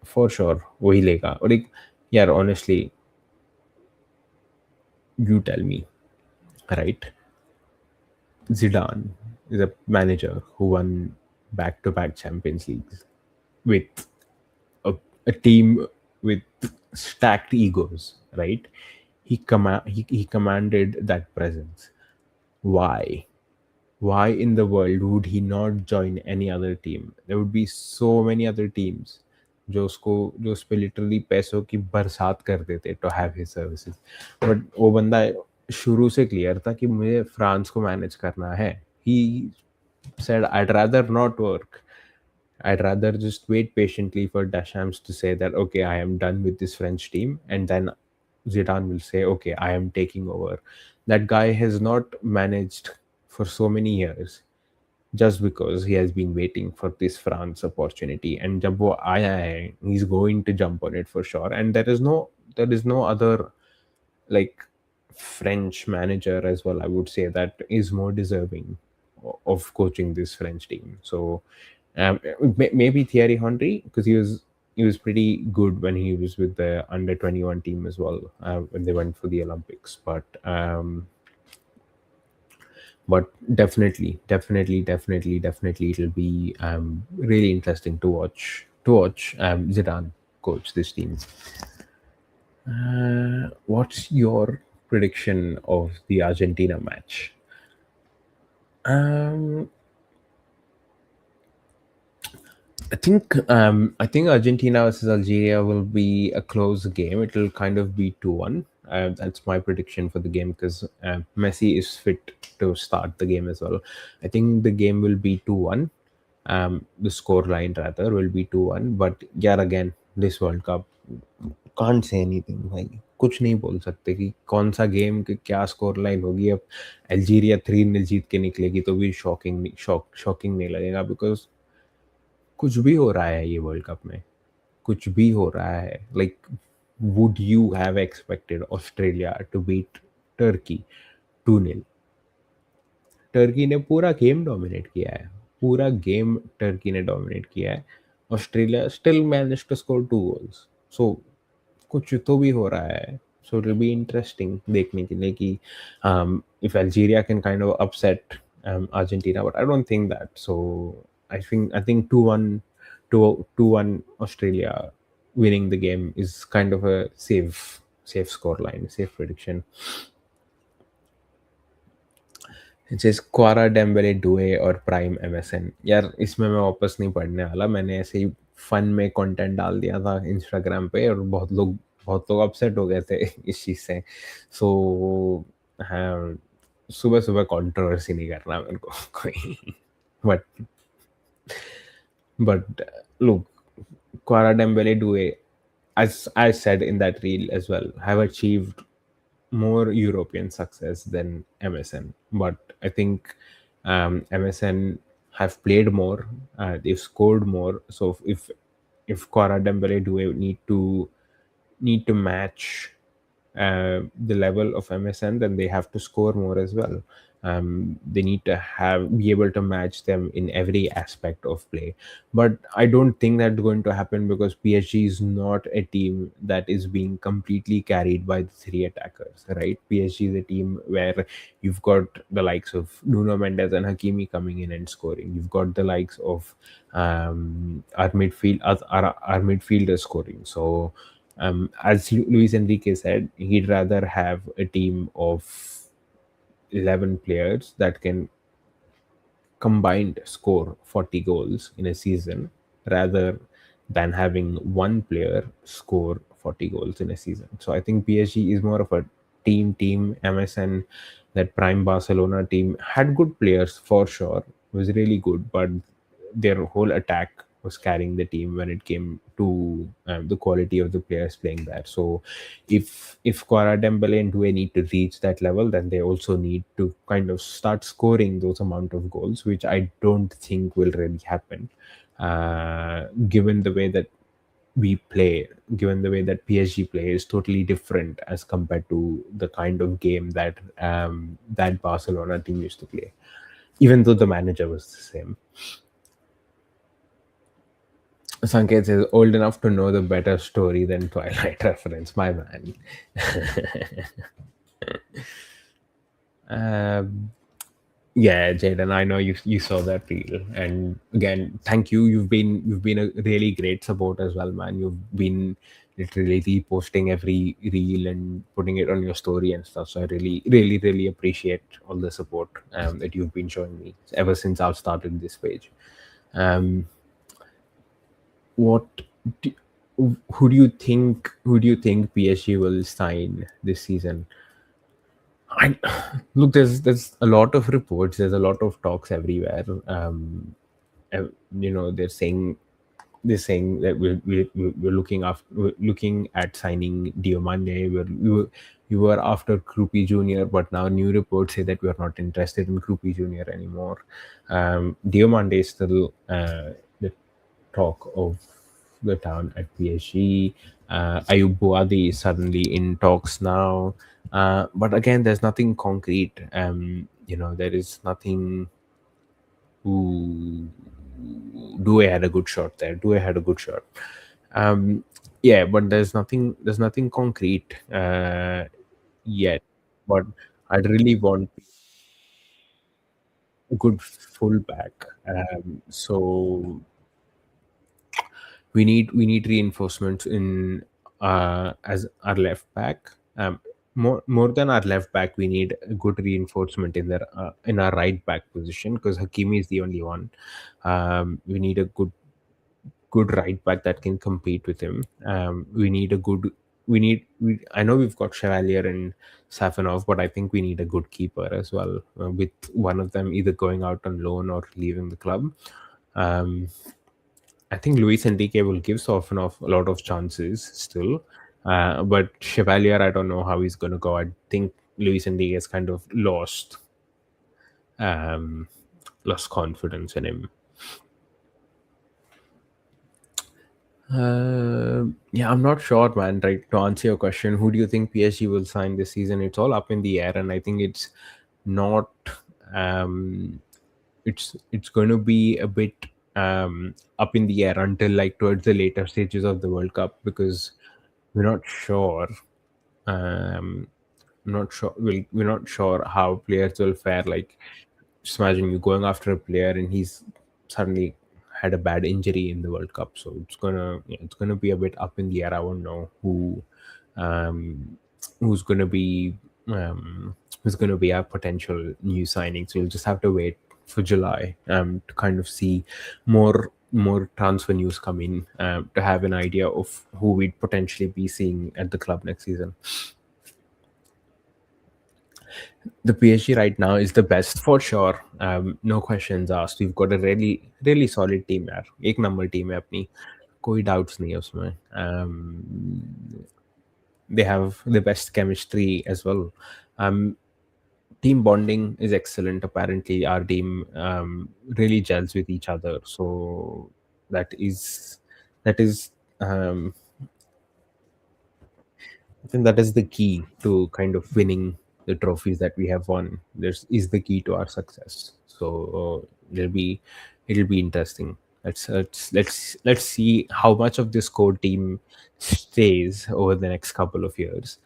for sure, वही लेगा. और एक यार honestly, you tell me, right? Zidane is a manager who won back-to-back Champions Leagues with a team with stacked egos, right? He commanded that presence. Why? Why in the world would he not join any other team? There would be so many other teams जो उस पे literally पैसों की बरसात कर देते to have his services. But वो बंदा शुरू से क्लियर था कि मुझे फ्रांस को मैनेज करना है. ही said I'd rather not work. I'd rather just wait patiently for Deschamps to say that, okay, I am done with this French team. And then Zidane will say, okay, I am taking over. That guy has not managed for so many years just because he has been waiting for this France opportunity. And jab wo aaya hai, he's going to jump on it for sure. And there is no other like French manager as well, I would say, that is more deserving of coaching this French team. So maybe Thierry Henry, because he was pretty good when he was with the under 21 team as well, when they went for the Olympics. But But definitely, it'll be really interesting to watch Zidane coach this team. What's your prediction of the Argentina match? Um, I think Argentina versus Algeria will be a close game. It'll kind of be 2-1. That's my prediction for the game because Messi is fit to start the game as well. I think the game will be 2-1. The score line rather will be 2-1. But yeah, again, this World Cup can't say anything भाई. कुछ नहीं बोल सकते कि कौन सा game की क्या स्कोर लाइन होगी अब. अल्जीरिया 3-0 जीत के निकलेगी तो भी शॉकिंग नहीं लगेगा बिकॉज कुछ भी हो रहा है ये वर्ल्ड कप में. कुछ भी हो रहा है. Like would you have expected Australia to beat Turkey 2-0? Turkey ने पूरा गेम डोमिनेट किया है. पूरा गेम टर्की ने डोमिनेट किया है. Australia still manage to score 2 goals. So कुछ तो भी हो रहा है. So it will be interesting देखने के लिए कि if Algeria can kind of upset Argentina, but I don't think that. So I think 2-1 2-1 Australia winning the game is kind of a safe score line, safe prediction. जैसे क्वारा Dembele Doue और prime MSN. यार इसमें मैं वापस नहीं पढ़ने वाला. मैंने ऐसे ही फन में कंटेंट डाल दिया था इंस्टाग्राम पे और बहुत लोग अपसेट हो गए थे इस चीज़ से. सो हाँ, सुबह सुबह कंट्रोवर्सी नहीं करना मेरे को कोई. But but look, Quara Dembele Doué, as I said in that reel as well, have achieved more European success than MSN. But I think MSN have played more, they've scored more. So if Quara Dembele Doué need to match the level of MSN, then they have to score more as well. They need to be able to match them in every aspect of play. But I don't think that's going to happen because PSG is not a team that is being completely carried by the three attackers, right? PSG is a team where you've got the likes of Nuno Mendes and Hakimi coming in and scoring. You've got the likes of our midfielders scoring. So as Luis Enrique said, he'd rather have a team of 11 players that can combined score 40 goals in a season rather than having one player score 40 goals in a season. So I think PSG is more of a team. MSN, that prime Barcelona team, had good players for sure, was really good, but their whole attack was carrying the team when it came to the quality of the players playing there. So if Quara Dembele and Doué need to reach that level, then they also need to kind of start scoring those amount of goals, which I don't think will really happen, given the way that we play, given the way that PSG play is totally different as compared to the kind of game that Barcelona team used to play, even though the manager was the same. Sanket is old enough to know the better story than Twilight reference, my man. Um, yeah, Jaden, I know you saw that reel, and again, thank you. You've been a really great support as well, man. You've been literally reposting every reel and putting it on your story and stuff. So I really appreciate all the support that you've been showing me ever since I've started this page. Um, what do, who do you think PSG will sign this season? I look, there's a lot of reports, there's a lot of talks everywhere. They're saying that we're looking at signing Diomande. We were after Krupi Junior, but now new reports say that we are not interested in Krupi Junior anymore. Diomande is still the talk of the town at PSG. Ayub Bouadi is suddenly in talks now. But again, there's nothing concrete. There is nothing. Ooh, Due had a good shot there. Due had a good shot. Yeah, but there's nothing. There's nothing concrete yet. But I'd really want. a good fullback. So we need reinforcements in as our left back. More than our left back, we need a good reinforcement in our right back position because Hakimi is the only one. We need a good right back that can compete with him. We need a good. I know we've got Chevalier and Safanov, but I think we need a good keeper as well. With one of them either going out on loan or leaving the club. Um, I think Luis Enrique will give Safanov a lot of chances still, but Chevalier, I don't know how he's going to go. I think Luis Enrique has kind of um, lost confidence in him. Yeah, I'm not sure, man. Right, to answer your question, who do you think PSG will sign this season? It's all up in the air, and I think it's not. Um, it's going to be a bit up in the air until like towards the later stages of the World Cup because we're not sure. Um, we're not sure how players will fare. Like, just imagine you going after a player and he's suddenly had a bad injury in the World Cup. So it's gonna be a bit up in the air. I won't know um, who's gonna be who's gonna be our potential new signing. So we'll just have to wait for July to kind of see more transfer news come in to have an idea of who we'd potentially be seeing at the club next season. The PSG right now is the best for sure. No questions asked. We've got a really solid team यार. एक number team है अपनी. कोई doubts नहीं है उसमें. They have the best chemistry as well. Team bonding is excellent. Apparently, our team really gels with each other. So that is that is um, I think that is the key to kind of winning the trophies that we have won. This is the key to our success. So it'll be interesting. Let's see how much of this core team stays over the next couple of years.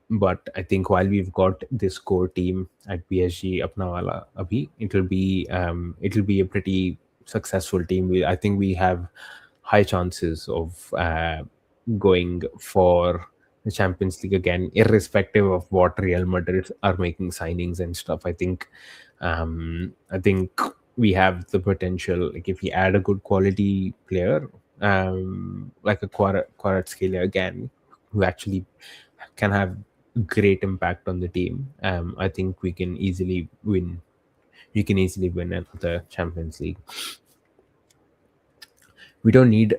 But I think while we've got this core team at PSG, Apna Wala Abhi, it'll be a pretty successful team. I think we have high chances of going for the Champions League again, irrespective of what Real Madrid are making signings and stuff. I think we have the potential. Like if we add a good quality player, like a Kvaratskhelia again, who actually can have great impact on the team. I think we can easily win. You can easily win another Champions League. We don't need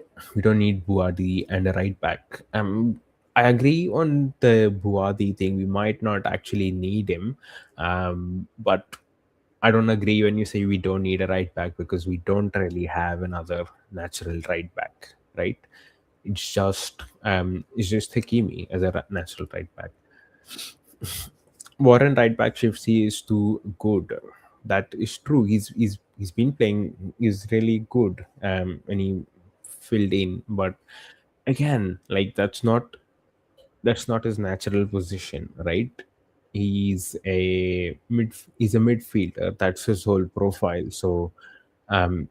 Buadi and a right back. I agree on the Buadi thing. We might not actually need him, but I don't agree when you say we don't need a right back because we don't really have another natural right back, right? It's just Hakimi as a natural right back. Warren right back Shifty is too good. That is true. He's been playing. He's really good. When he filled in, but again, like that's not his natural position, right? He's a midfielder. That's his whole profile. So, um,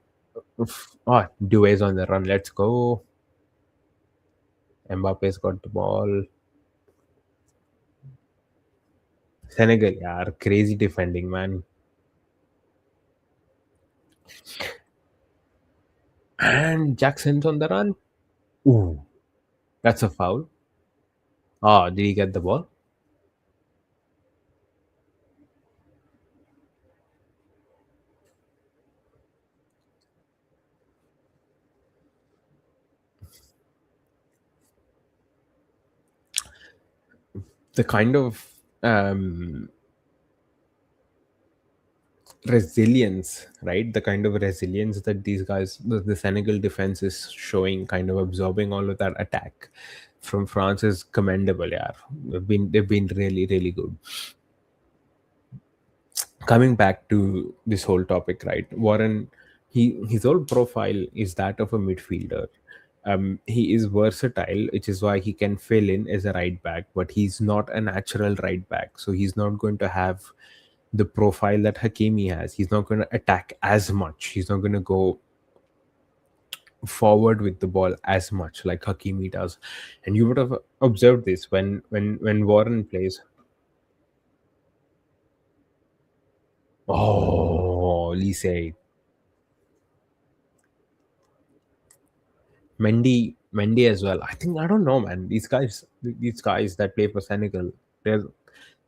Doue is on the run. Let's go. Mbappe's got the ball. Senegal, yeah, crazy defending, man. And Jackson's on the run. Ooh, that's a foul. Oh, did he get the ball? The kind of resilience, right? The kind of resilience that these guys, the Senegal defense is showing, kind of absorbing all of that attack from France is commendable. Yeah, they've been really really good. Coming back to this whole topic, right? Warren, his whole profile is that of a midfielder. He is versatile, which is why he can fill in as a right back, but he's not a natural right back. So he's not going to have the profile that Hakimi has. He's not going to attack as much. He's not going to go forward with the ball as much like Hakimi does. And you would have observed this when Warren plays. Oh, Lise, Mendy as well. I think I don't know, man. These guys that play for Senegal, they're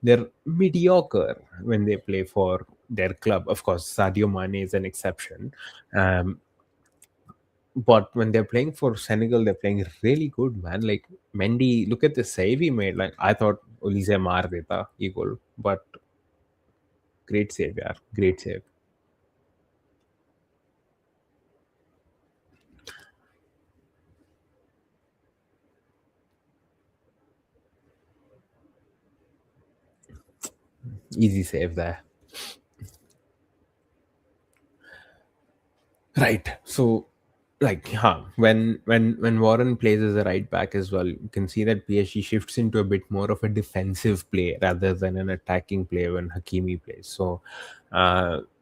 they're mediocre when they play for their club. Of course, Sadio Mane is an exception, um, but when they're playing for Senegal, they're playing really good, man. Like Mendy, look at the save he made. Like I thought Olise maar deta ye goal, but great save, yeah, great save. Easy save there. Right. So, like, when Warren plays as a right back as well, you can see that PSG shifts into a bit more of a defensive play rather than an attacking play when Hakimi plays. So,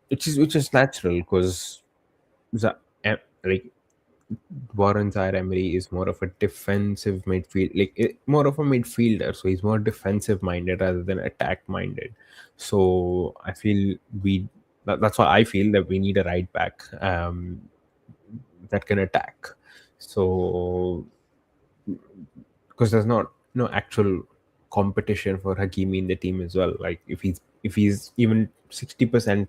which is natural because like Warren Zaire-Emery is more of a defensive midfield, like more of a midfielder. So he's more defensive minded rather than attack minded. So I feel that's why I feel that we need a right back that can attack. So because there's not no actual competition for Hakimi in the team as well. Like if he's even 60%,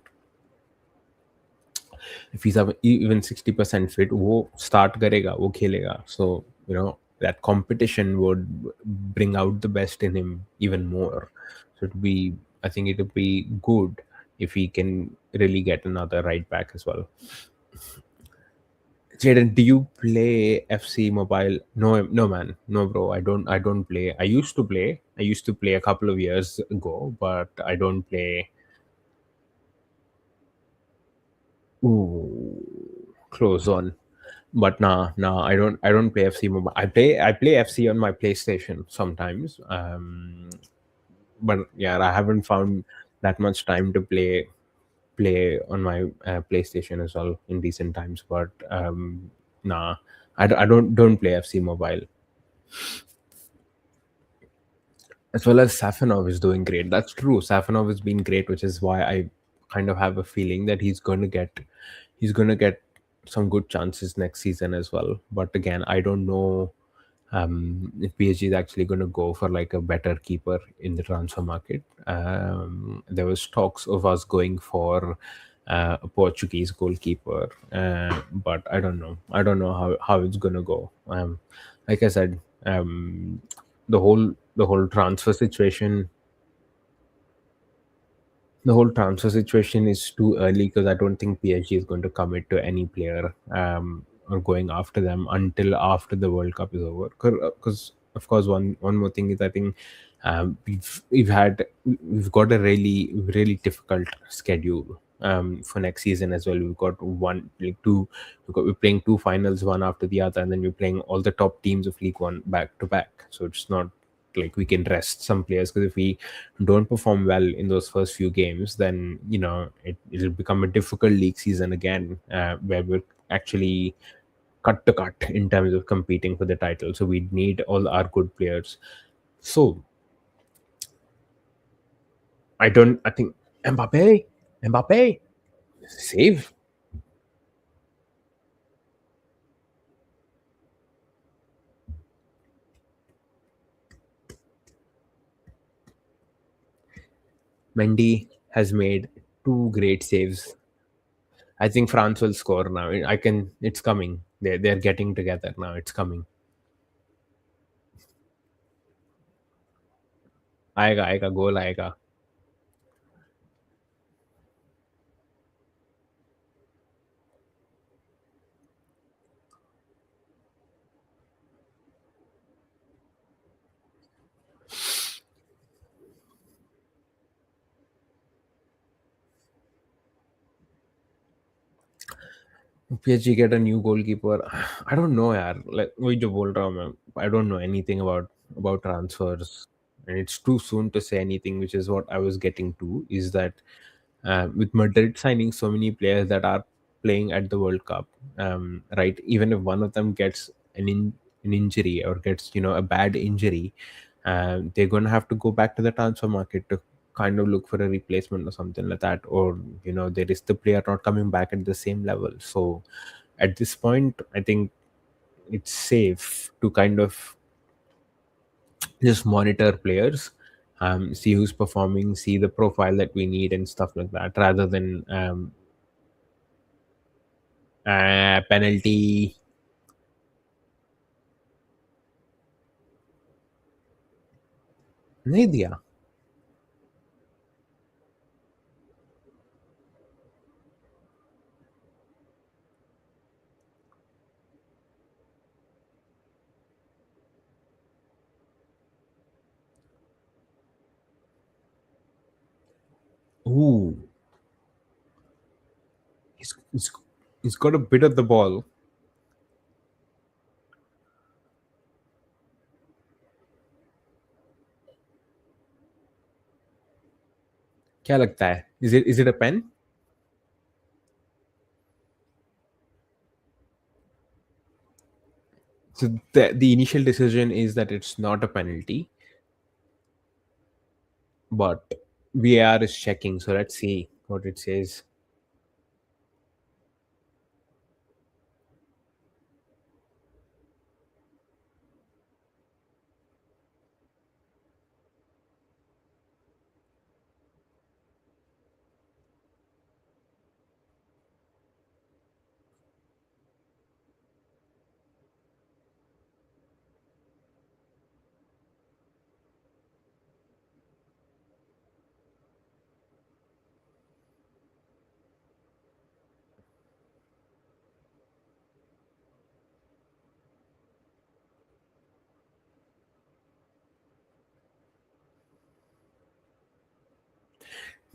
if he's even 60% fit, वो start करेगा, वो खेलेगा. So that competition would bring out the best in him even more. So I think it would be good if he can really get another right back as well. Jaden, do you play FC Mobile? No, no, man, no, bro. I don't play. I used to play. I used to play a couple of years ago, but I don't play. Ooh, close on. But nah, I don't play FC Mobile. I play FC on my PlayStation sometimes. But yeah, I haven't found that much time to play on my PlayStation as well in recent times. But nah, I don't play FC Mobile. As well as Safanov is doing great. That's true. Safanov has been great, which is why I kind of have a feeling that he's going to get some good chances next season as well. But again, I don't know if PSG is actually going to go for like a better keeper in the transfer market. There was talks of us going for a Portuguese goalkeeper, but I don't know. I don't know how it's going to go. Like I said, the whole transfer situation is too early because I don't think PSG is going to commit to any player or going after them until after the World Cup is over. Because of course, one more thing is I think we've got a really really difficult schedule for next season as well. We've got we're playing two finals one after the other, and then we're playing all the top teams of League One back to back. So it's not like we can rest some players, because if we don't perform well in those first few games, then it'll become a difficult league season again, where we're actually cut to cut in terms of competing for the title. So we need all our good players. So I think Mbappe save. Mendy has made two great saves. I think France will score now. It's coming. They're getting together now. It's coming. आएगा आएगा गोल आएगा. PSG get a new goalkeeper. I don't know यार. Like वही जो बोल रहा हूँ मैं. I don't know anything about transfers. and it's too soon to say anything, which is what I was getting to, is that with Madrid signing so many players that are playing at the World Cup, right? Even if one of them gets an injury or gets, a bad injury, they're going to have to go back to the transfer market to kind of look for a replacement or something like that, or there is the player not coming back at the same level. So at this point, I think it's safe to kind of just monitor players, see who's performing, see the profile that we need and stuff like that, rather than penalty. नहीं दिया. Ooh, he's he's got a bit of the ball. क्या लगता है? Is it a pen? So the initial decision is that it's not a penalty, but VAR is checking. So let's see what it says.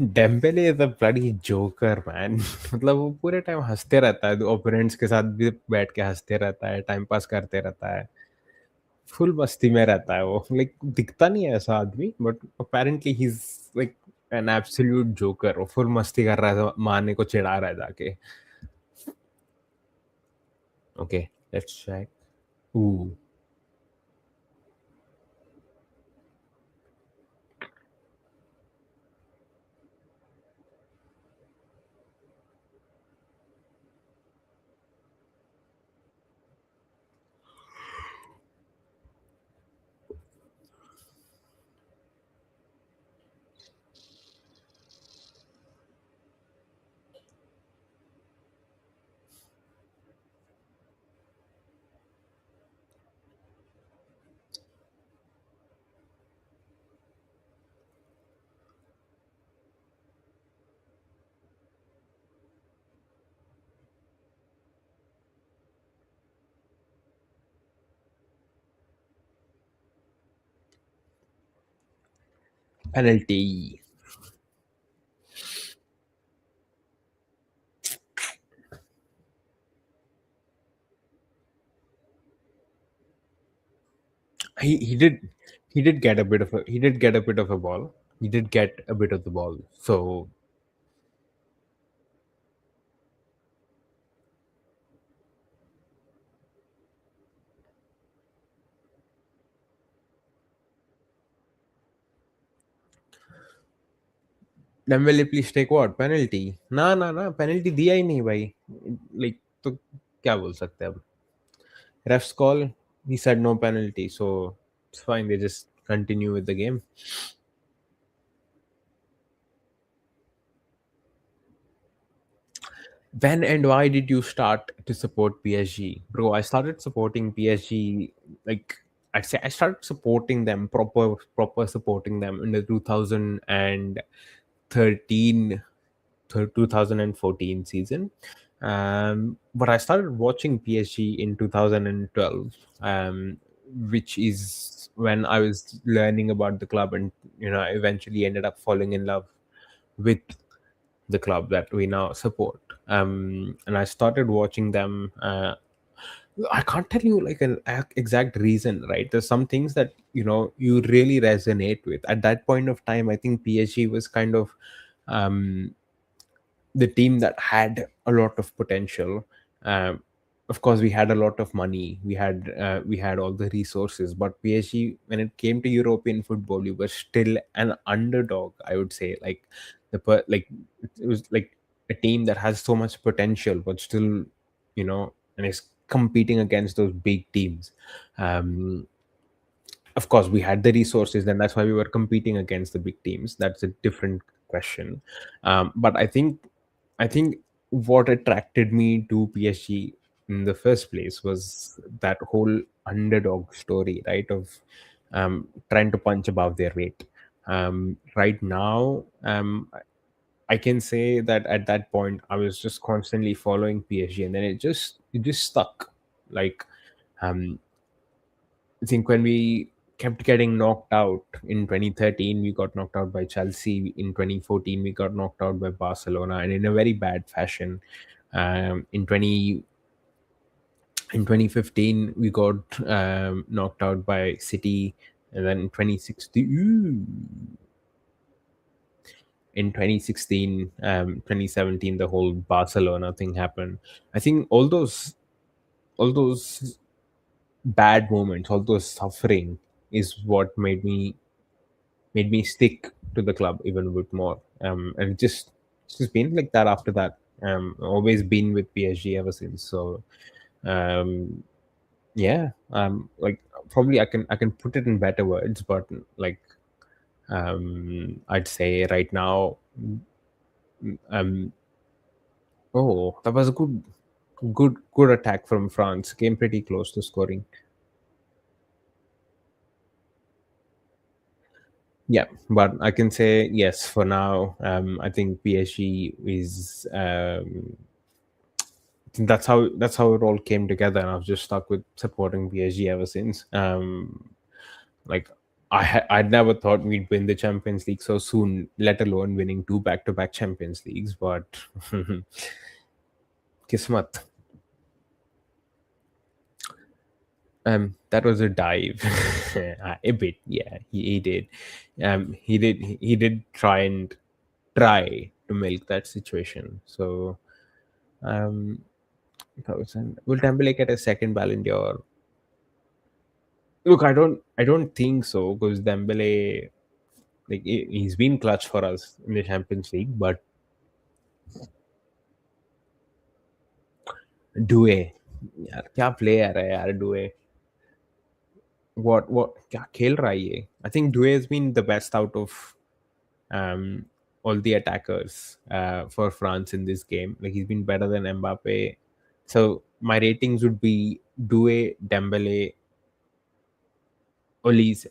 Dembélé is a bloody joker man. मतलब वो पूरे time हंसते रहता है, opponents के साथ भी बैठ के हंसते रहता है, टाइम पास करते रहता है, फुल मस्ती में रहता है वो. लाइक दिखता नहीं है ऐसा आदमी, but apparently he is like an absolute joker. वो फुल मस्ती कर रहा है, मारने को चिढ़ा रहा है जाके. Okay, let's check. Ooh, penalty. He did get a bit of a he did get a bit of a ball. He did get a bit of the ball. So Dembele please take what penalty. ना ना ना, penalty दिया ही नहीं भाई. Like तो क्या बोल सकते हैं अब. Ref's call, he said no penalty, so it's fine. They just continue with the game. When and why did you start to support PSG? Bro, I started supporting PSG, like I'd say I started supporting them, proper supporting them in the 2013 2014 season. But I started watching PSG in 2012, which is when I was learning about the club, and I eventually ended up falling in love with the club that we now support. And I started watching them I can't tell you like an exact reason, right? There's some things that you really resonate with. At that point of time, I think PSG was kind of um, the team that had a lot of potential. Um, of course, we had a lot of money. We had all the resources, but PSG, when it came to European football, we were still an underdog. I would say, like like it was like a team that has so much potential, but still, and is competing against those big teams. Of course, we had the resources, and that's why we were competing against the big teams. That's a different question. But I think what attracted me to PSG in the first place was that whole underdog story, right? Of trying to punch above their weight. Right now, I can say that at that point I was just constantly following PSG, and then it just stuck. Like, um, I think when we kept getting knocked out in 2013, we got knocked out by Chelsea. In 2014, we got knocked out by Barcelona, and in a very bad fashion. In 2015, we got knocked out by City, and then in 2016, 2017, the whole Barcelona thing happened. I think all those bad moments, all those suffering, is what made me stick to the club even a bit more. And it's just been like that after that. Always been with PSG ever since. So, um, yeah, like probably I can put it in better words, but like, I'd say right now, um, oh, that was a good attack from France. Came pretty close to scoring. Yeah, but I can say yes for now. I think PSG is. That's how it all came together, and I've just stuck with supporting PSG ever since. Like I'd never thought we'd win the Champions League so soon, let alone winning two back-to-back Champions Leagues. But kismat. That was a dive, a bit. Yeah, he did. He did try to milk that situation. So, um, will Dembele get a second Ballon d'Or? Look, I don't think so, because Dembele, like, he's been clutch for us in the Champions League. But Doue, यार क्या player है यार Doue. what क्या खेल रहा है ये? I think Doue has been the best out of um all the attackers for France in this game. Like, he's been better than Mbappe. So my ratings would be Doue, Dembele, Olise.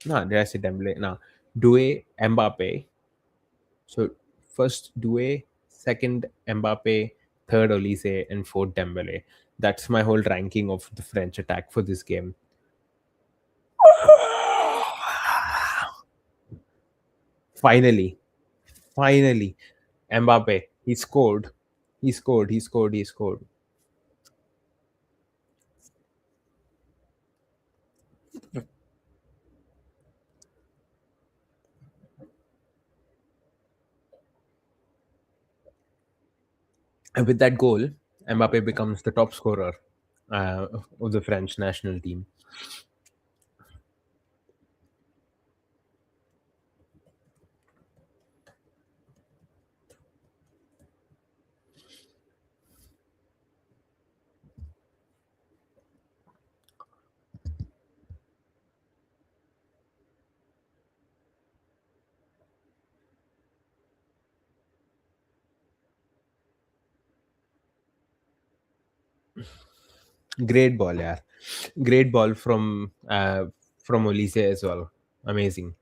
No, did I say Dembele? No, Doue, Mbappe. So first Doue, second Mbappe, third Olise, and fourth Dembele. That's my whole ranking of the French attack for this game. Finally, finally, Mbappe. He scored. He scored. He scored. He scored. And with that goal, Mbappe becomes the top scorer of the French national team. Great ball, yeah. Great ball from Olise as well. Amazing.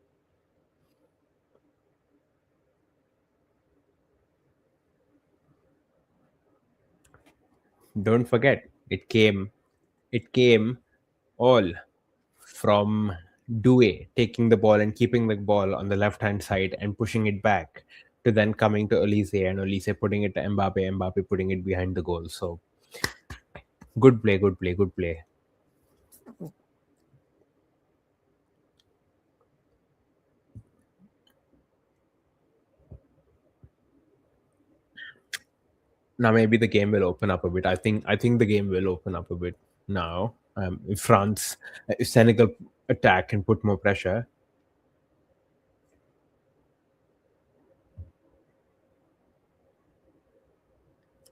Don't forget, it came all from Doue taking the ball and keeping the ball on the left hand side and pushing it back, to then coming to Olise, and Olise putting it to Mbappe, Mbappe putting it behind the goal. So Good play, good play, good play. Now maybe the game will open up a bit. I think the game will open up a bit now. If France, if Senegal attack and put more pressure.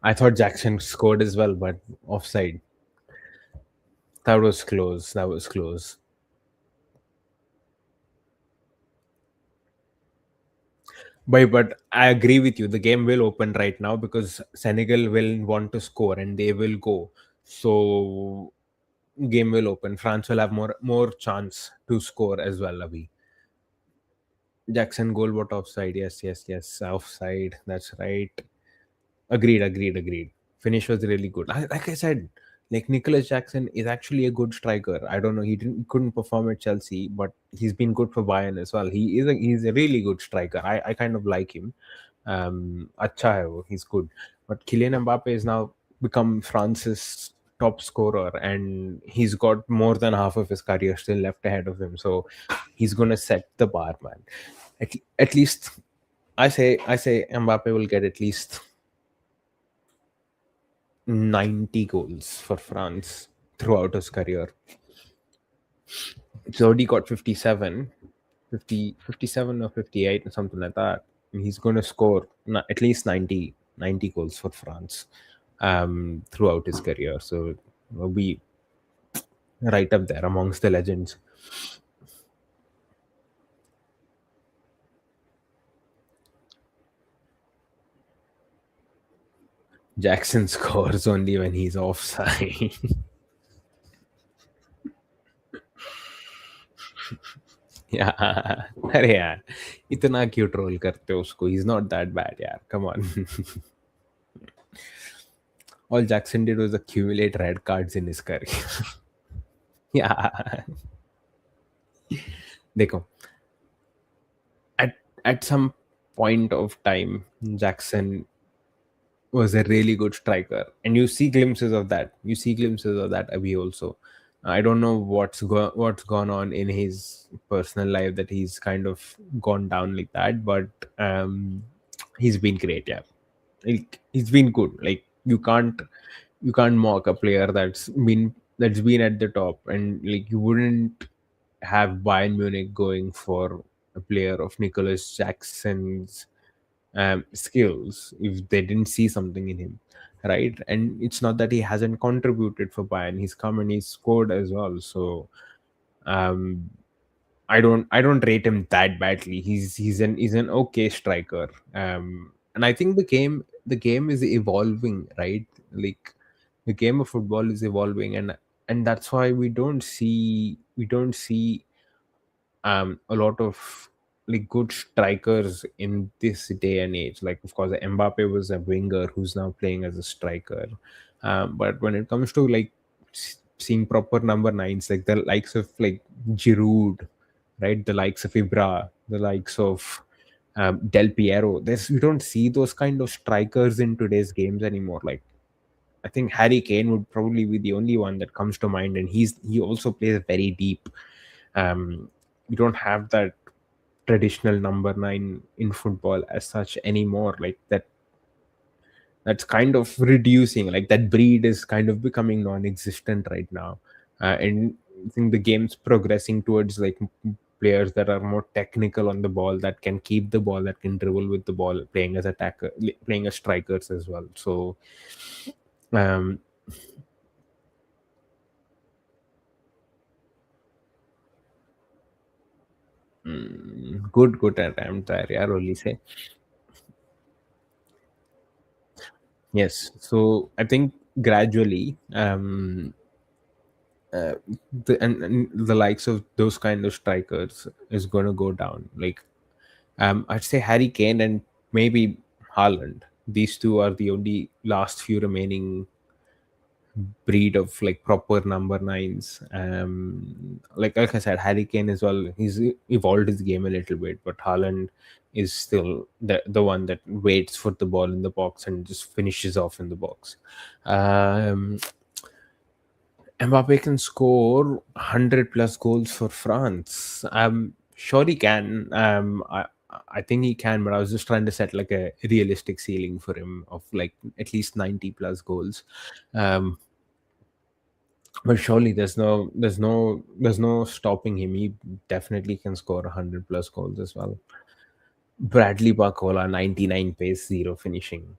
I thought Jackson scored as well, but offside. That was close. That was close. But I agree with you. The game will open right now because Senegal will want to score and they will go. So game will open. France will have more chance to score as well. Abhi. Jackson goal, what offside? Yes, yes, yes. Offside. That's right. Agreed, agreed, agreed. Finish was really good. Like I said, like Nicholas Jackson is actually a good striker. I don't know, he couldn't perform at Chelsea, but he's been good for Bayern as well. He's a really good striker. I kind of like him. Acha hai wo, he's good. But Kylian Mbappe is now become France's top scorer, and he's got more than half of his career still left ahead of him. So he's gonna set the bar, man. At least I say Mbappe will get at least 90 goals for France throughout his career. He's already got 57, 50, 57 or 58 or something like that. And he's going to score at least 90 goals for France throughout his career. So he'll be right up there amongst the legends. Jackson scores only when he's offside. Yeah. अरे यार इतना क्यों troll करते हो उसको? He's not that bad यार, come on. All Jackson did was accumulate red cards in his career. Yeah. देखो, at some point of time, Jackson was a really good striker, and you see glimpses of that. You see glimpses of that Abhi also. I don't know what's gone on in his personal life that he's kind of gone down like that, but he's been great. Yeah, like, he's been good. Like you can't mock a player that's been at the top, and like you wouldn't have Bayern Munich going for a player of Nicholas Jackson's skills if they didn't see something in him, right? And it's not that he hasn't contributed for Bayern. He's come and he's scored as well. So um, I don't rate him that badly. He's an okay striker. And I think the game is evolving, right? Like the game of football is evolving, and that's why we don't see a lot of like good strikers in this day and age. Like of course Mbappe was a winger who's now playing as a striker. But when it comes to like seeing proper number nines, like the likes of like Giroud, right? The likes of Ibra, the likes of Del Piero. We don't see those kind of strikers in today's games anymore. Like I think Harry Kane would probably be the only one that comes to mind, and he also plays very deep. We don't have that traditional number nine in football as such anymore. Like that's kind of reducing. Like that breed is kind of becoming non-existent right now, and I think the game's progressing towards like players that are more technical on the ball, that can keep the ball, that can dribble with the ball, playing as attacker, playing as strikers as well. So um good attempt there, yeah, only say. Yes. So I think gradually, and the likes of those kind of strikers is going to go down. Like, I'd say Harry Kane and maybe Haaland. These two are the only last few remaining breed of like proper number nines. Like I said, Harry Kane as well. He's evolved his game a little bit, but Haaland is still the one that waits for the ball in the box and just finishes off in the box. Um, Mbappe can score 100 plus goals for France. I'm sure he can. I think he can, but I was just trying to set like a realistic ceiling for him of like at least 90 plus goals. Um, but surely there's no stopping him. He definitely can score 100 plus goals as well. Bradley Barcola, 99 pace, zero finishing.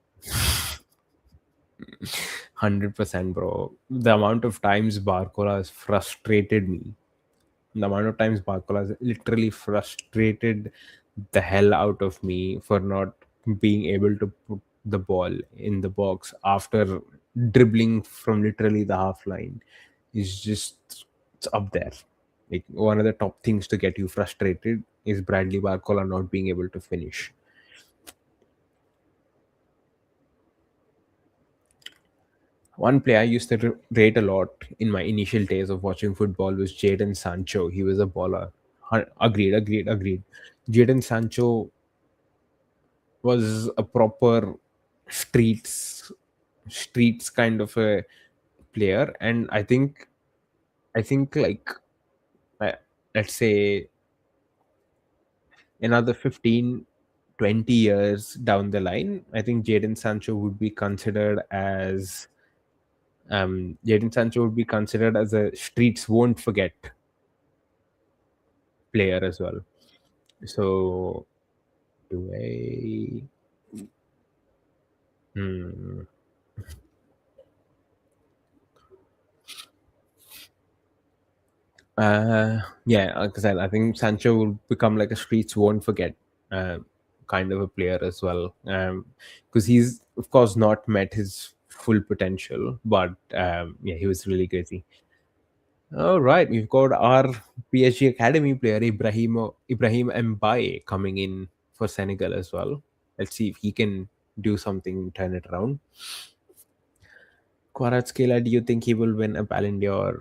100%, bro. The amount of times Barcola has frustrated me, the amount of times Barcola has literally frustrated the hell out of me for not being able to put the ball in the box after dribbling from literally the half line is just, it's up there. Like one of the top things to get you frustrated is Bradley Barcola not being able to finish. One player I used to rate a lot in my initial days of watching football was Jadon Sancho. He was a baller. Agreed, agreed, agreed. Jadon Sancho was a proper streets streets kind of a player, and I think like uh, let's say another 15, 20 years down the line, I think Jadon Sancho would be considered as a streets won't forget player as well. So do I? Hmm. Yeah, like I said, I think Sancho will become like a streets won't forget uh, kind of a player as well. Because he's of course not met his full potential, but yeah, he was really crazy. All right, we've got our PSG academy player Ibrahim Mbaye coming in for Senegal as well. Let's see if he can do something, turn it around. Kvaratskhelia, do you think he will win a Ballon d'Or?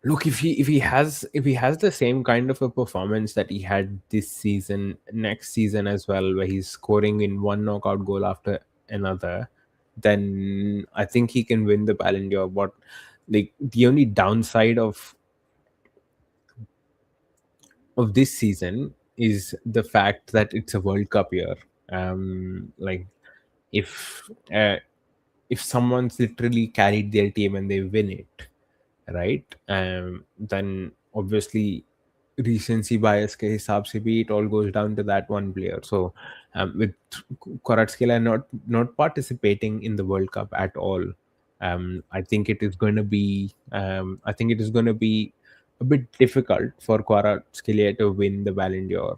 Look, if he has the same kind of a performance that he had this season, next season as well, where he's scoring in one knockout goal after another, then I think he can win the Ballon d'Or. But like the only downside of this season is the fact that it's a World Cup year. Like if if someone's literally carried their team and they win it, right? Then obviously recency bias के हिसाब से भी it all goes down to that one player. So with Kvaratskhelia not participating in the World Cup at all, I think it is going to be a bit difficult for Kvaratskhelia to win the Ballon d'Or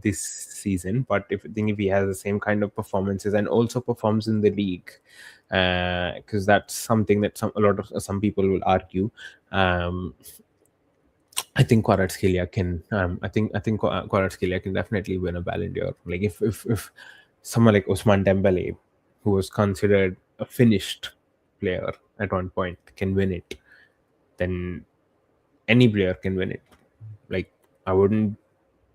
this season. But if he has the same kind of performances and also performs in the league, because that's something that some people will argue. Um, I think Kvaratskhelia can definitely win a Ballon d'Or. Like if someone like Ousmane Dembele, who was considered a finished player at one point, can win it, then any player can win it. Like I wouldn't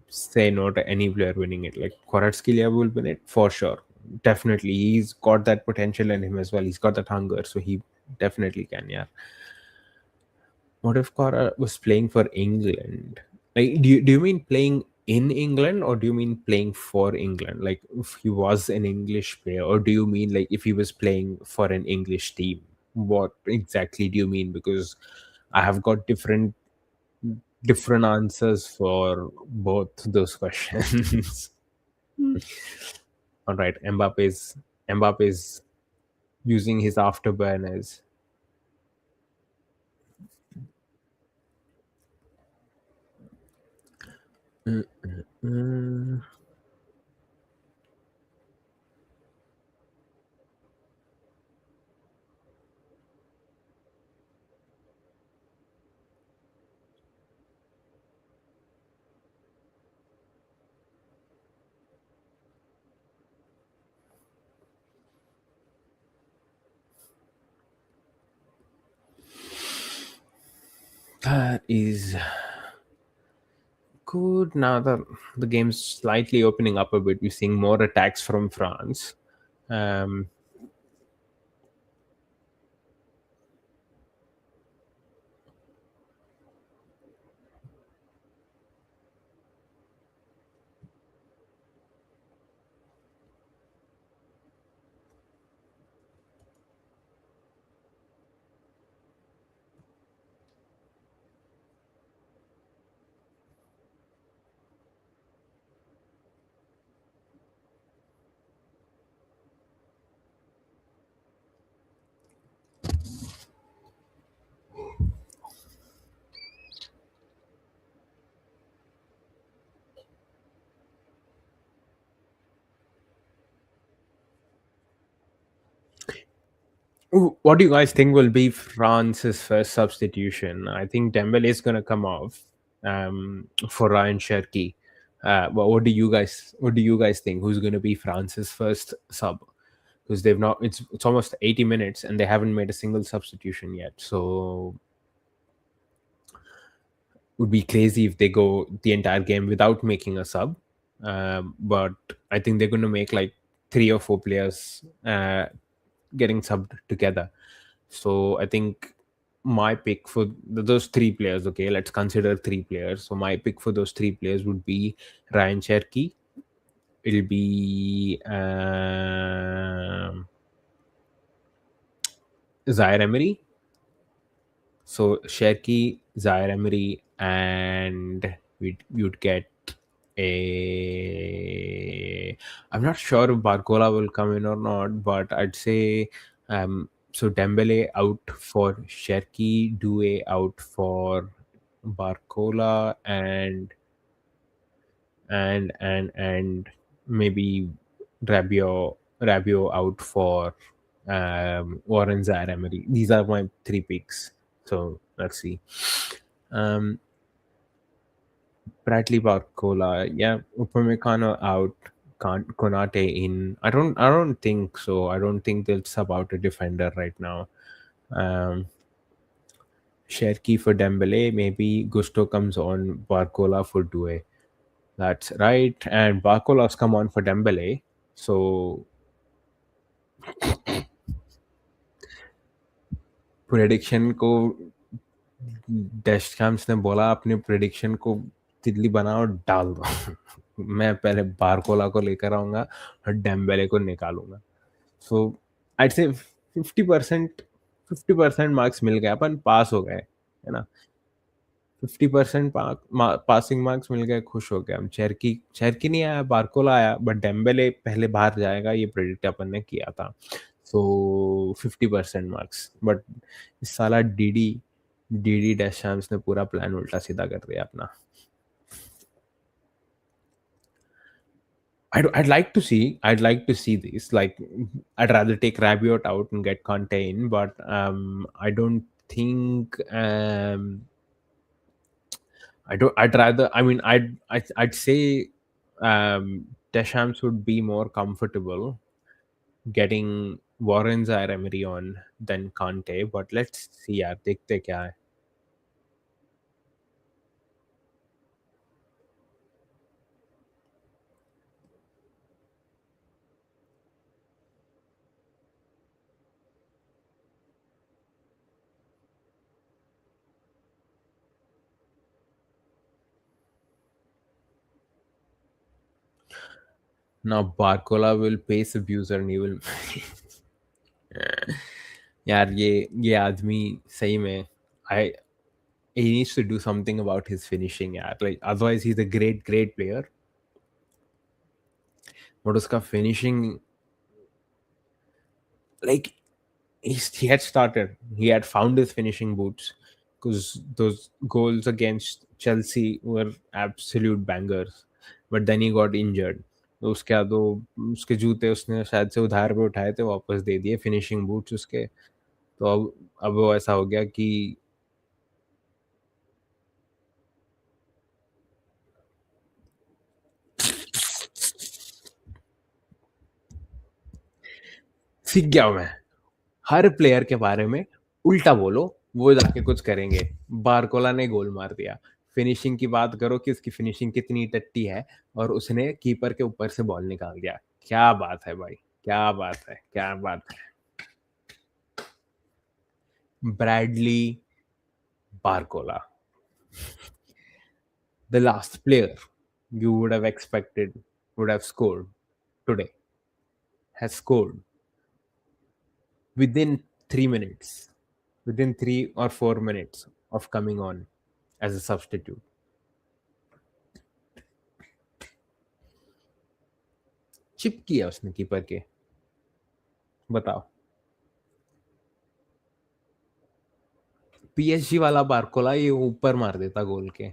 say no to any player winning it. Like Kvaratskhelia will win it for sure. Definitely, he's got that potential in him as well. He's got that hunger, so he definitely can. Yeah. What if Kara was playing for England? Like, do you mean playing in England or do you mean playing for England? Like, if he was an English player, or do you mean like if he was playing for an English team? What exactly do you mean? Because I have got different answers for both those questions. All right, Mbappe's using his afterburners. Mm, that is good. Now the game's slightly opening up a bit. We're seeing more attacks from France. What do you guys think will be France's first substitution? I think Dembele is going to come off for Ryan Cherki. But what do you guys think? Who's going to be France's first sub? Because they've not. It's almost 80 minutes and they haven't made a single substitution yet. So would be crazy if they go the entire game without making a sub. But I think they're going to make like 3 or 4 players getting subbed together. So I think my pick for those 3 players, okay, let's consider 3 players. So my pick for those 3 players would be Ryan Cherky. It'll be Zaire-Emery. So Cherky, Zaire-Emery, and you'd get a. I'm not sure if Barcola will come in or not, but I'd say so Dembele out for Cherky, Doue out for Barcola, and maybe Rabiot out for Warren Zaire-Emery. These are my 3 picks. So let's see. Bradley Barcola, yeah, Upamecano out, Konate in. I don't think so. I don't think they'll sub out a defender right now. Cherki for Dembele, maybe Gusto comes on, Barcola for Doue. That's right. And Barcola's come on for Dembele. So prediction को डेस्कम्स ने बोला अपने prediction को तितली बनाओ डाल दो मैं पहले बारकोला को लेकर आऊंगा और डेम्बेले को निकालूंगा सो आई से 50% मार्क्स मिल गए अपन पास हो गए है ना 50% पासिंग मार्क्स मिल गए खुश हो गए हम चेरकी नहीं आया बारकोला आया बट डेम्बेले पहले बाहर जाएगा ये प्रेडिक्ट अपन ने किया था सो 50% मार्क्स बट इस साला डीडी डेशैम्स ने पूरा प्लान उल्टा सीधा कर दिया अपना I'd like to see this. Like, I'd rather take Rabiot out and get Conte in, but I don't think I'd rather. I mean, I'd say Deschamps would be more comfortable getting Warren Zaire-Emery on than Conte. But let's see, यार देखते क्या है. Now Barcola will pace abuser and he will. यार ये आदमी सही में I he needs to do something about his finishing यार like otherwise he's a great player but उसका finishing like he had started he had found his finishing boots because those goals against Chelsea were absolute bangers but then he got injured तो उसके बाद उसके जूते उसने शायद से उधार पे उठाए थे वापस दे दिए फिनिशिंग बूट्स उसके तो अब वो ऐसा हो गया कि सीख गया मैं हर प्लेयर के बारे में उल्टा बोलो वो जाके कुछ करेंगे बारकोला ने गोल मार दिया फिनिशिंग की बात करो कि उसकी फिनिशिंग कितनी टट्टी है और उसने कीपर के ऊपर से बॉल निकाल दिया क्या बात है भाई क्या बात है क्या बात है Bradley Barcola the last player you would have expected would have scored today has scored within 3 minutes, within 3 or 4 minutes of coming on as a substitute. Chip किया उसने कीपर के बताओ पीएसजी वाला बारकोला ये ऊपर मार देता गोल के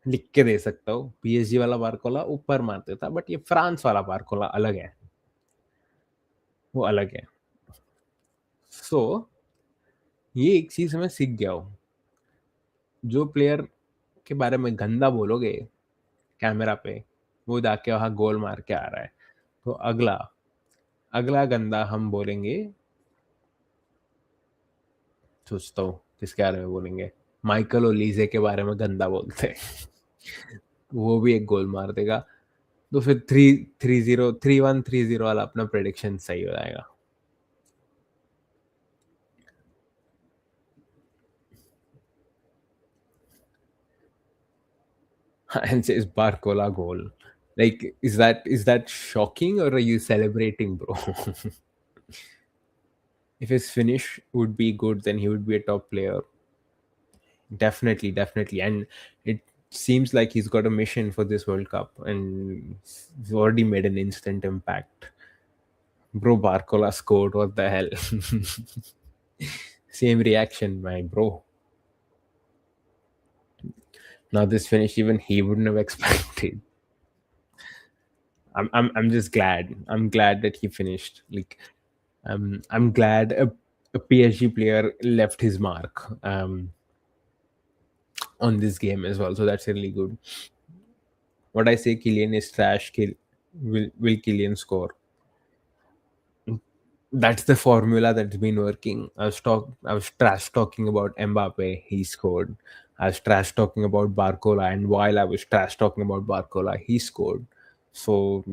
लिख के दे सकता हूँ पीएसजी वाला बारकोला ऊपर मार देता बट ये फ्रांस वाला बारकोला अलग है वो अलग है सो ये एक चीज मैं सीख गया हूँ, जो प्लेयर के बारे में गंदा बोलोगे कैमरा पे, वो जाके वहां गोल मार के आ रहा है। तो अगला अगला गंदा हम बोलेंगे, सोचता हूँ किसके बारे में बोलेंगे। माइकल ओलीजे के बारे में गंदा बोलते हैं। वो भी एक गोल मार देगा। तो फिर 3-0 3-1 3-0 वाला अपना प्रेडिक्शन सही हो जाएगा। And says Barcola goal. Like, is that shocking, or are you celebrating, bro? If his finish would be good, then he would be a top player. Definitely, definitely. And it seems like he's got a mission for this World Cup, and he's already made an instant impact. Bro, Barcola scored. What the hell? Same reaction, my bro. Now this finish, even he wouldn't have expected. I'm just glad. I'm glad that he finished. Like, I'm glad a PSG player left his mark on this game as well. So that's really good. What I say, Kylian is trash. Will Kylian score? That's the formula that's been working. I was trash talking about Mbappe. He scored. I was trash talking about Barcola, and while I was trash talking about Barcola, he scored. So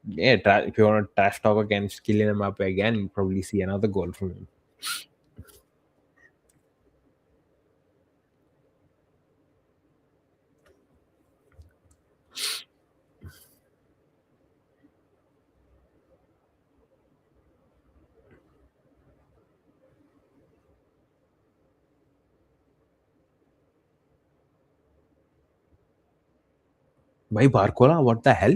yeah, if you want to trash talk against Kylian Mbappe again, you probably see another goal from him. भाई Barcola, what the hell?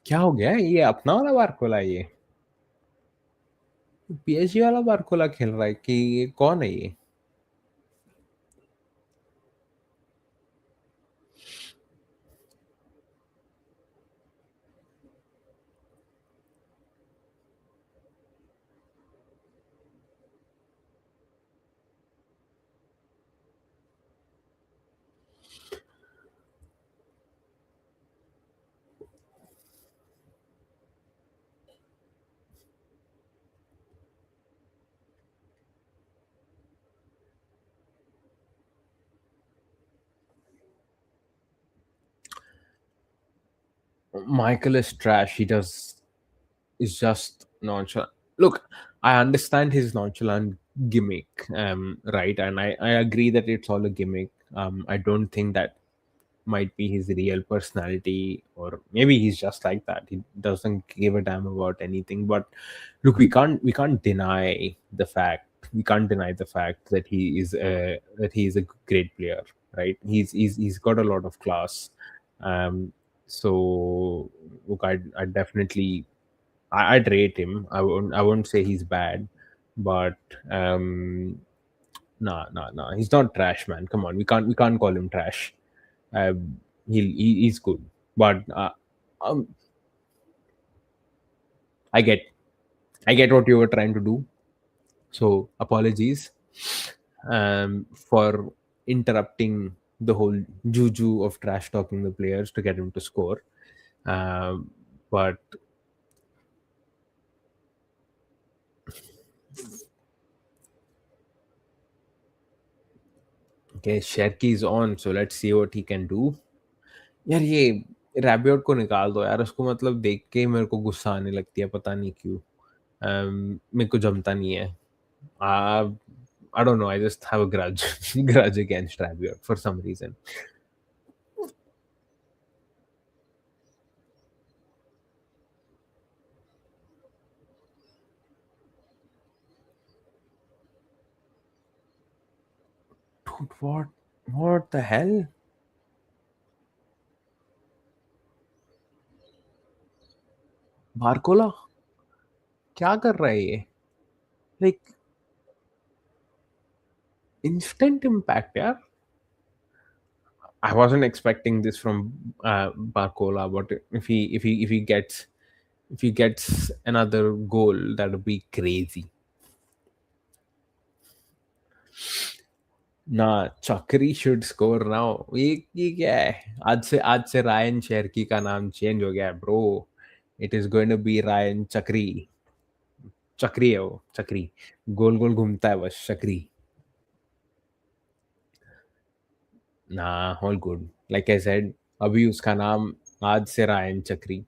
क्या हो गया? ये अपना वाला Barcola है ये? PSG वाला Barcola खेल रहा है कि ये कौन है ये? Michael is trash. He does is just nonchalant. Look, I understand his nonchalant gimmick, right? And I agree that it's all a gimmick. I don't think that might be his real personality, or maybe he's just like that. He doesn't give a damn about anything. But look, we can't deny the fact. We can't deny the fact that he is a great player, right? He's got a lot of class. Um, so look, I definitely I'd rate him. I wouldn't say he's bad, but nah. He's not trash, man. Come on, we can't call him trash. He's good, but um, I get I get what you were trying to do. So apologies for interrupting the whole juju of trash talking the players to get him to score. Um, but okay, Sherky is on, so let's see what he can do. यार ये रैबियोट को निकाल दो यार, उसको मतलब देख के ही मेरे को गुस्सा आने लगती है, पता नहीं क्यों। मेरे को जमता नहीं है। I don't know, I just have a grudge grudge against Rabiot for some reason. Dude, what the hell? Barcola क्या कर रहा है ये? लाइक इंस्टेंट इम्पैक्ट यार। I wasn't expecting this from Barcola, but if he gets another goal, that would be crazy. Nah, Chakri should score now. ये क्या है? आज से रायन शेरकी का नाम चेंज हो गया है, bro. It is going to be Rayan चक्री. चक्री है वो, चक्री. गोल गोल घूमता है बस, चक्री. ना, all good. Like I said, अभी उसका नाम आज से रायन चक्री.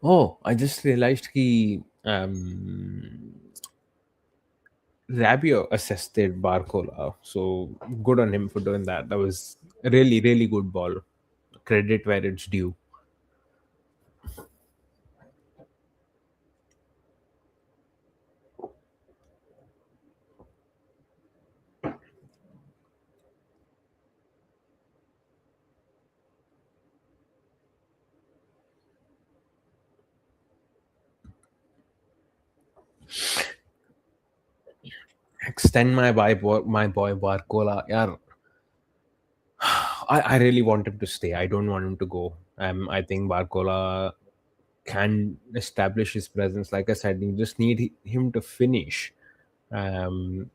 Oh, I just realized he Rabio assisted Barcola, so good on him for doing that. That was a really, really good ball. Credit where it's due. Extend my boy Barcola. Yeah, I really want him to stay. I don't want him to go. I think Barcola can establish his presence. Like I said, you just need him to finish. Um,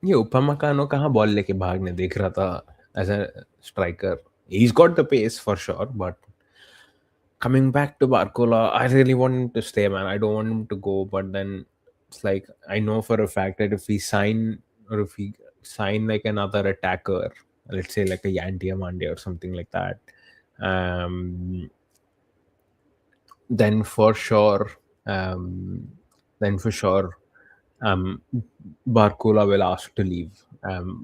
ये उपमकानो कहाँ ball लेके भागने देख रहा था as a striker. He's got the pace for sure, but coming back to Barcola, I really want him to stay, man. I don't want him to go, but then it's like I know for a fact that if we sign like another attacker, let's say like a Yan Diamande or something like that, um, then for sure, um, then for sure, um, Barcola will ask to leave.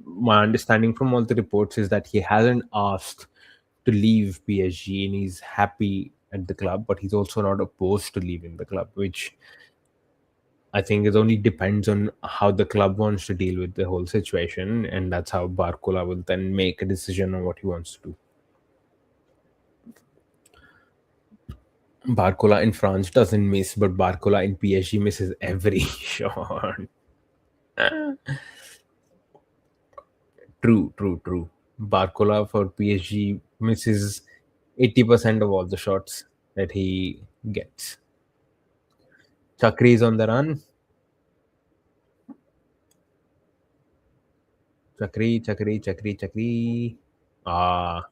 My understanding from all the reports is that he hasn't asked to leave PSG and he's happy at the club, but he's also not opposed to leaving the club, which I think it only depends on how the club wants to deal with the whole situation, and that's how Barcola will then make a decision on what he wants to do. Barcola in France doesn't miss, but Barcola in PSG misses every shot. True, true, true. Barcola for PSG misses 80% of all the shots that he gets. Chakri is on the run. Chakri, Chakri, Chakri, Chakri. Ah,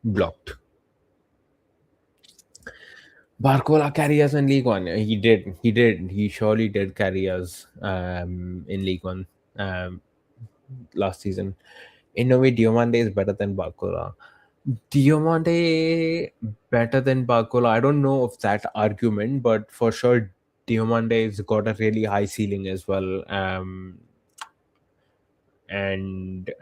blocked. Barcola carry us in League One. He did. He did. He surely did carry us in League One last season. In a way, Diomande is better than Barcola. Diomande better than Barcola. I don't know of that argument, but for sure, Diomande's got a really high ceiling as well. And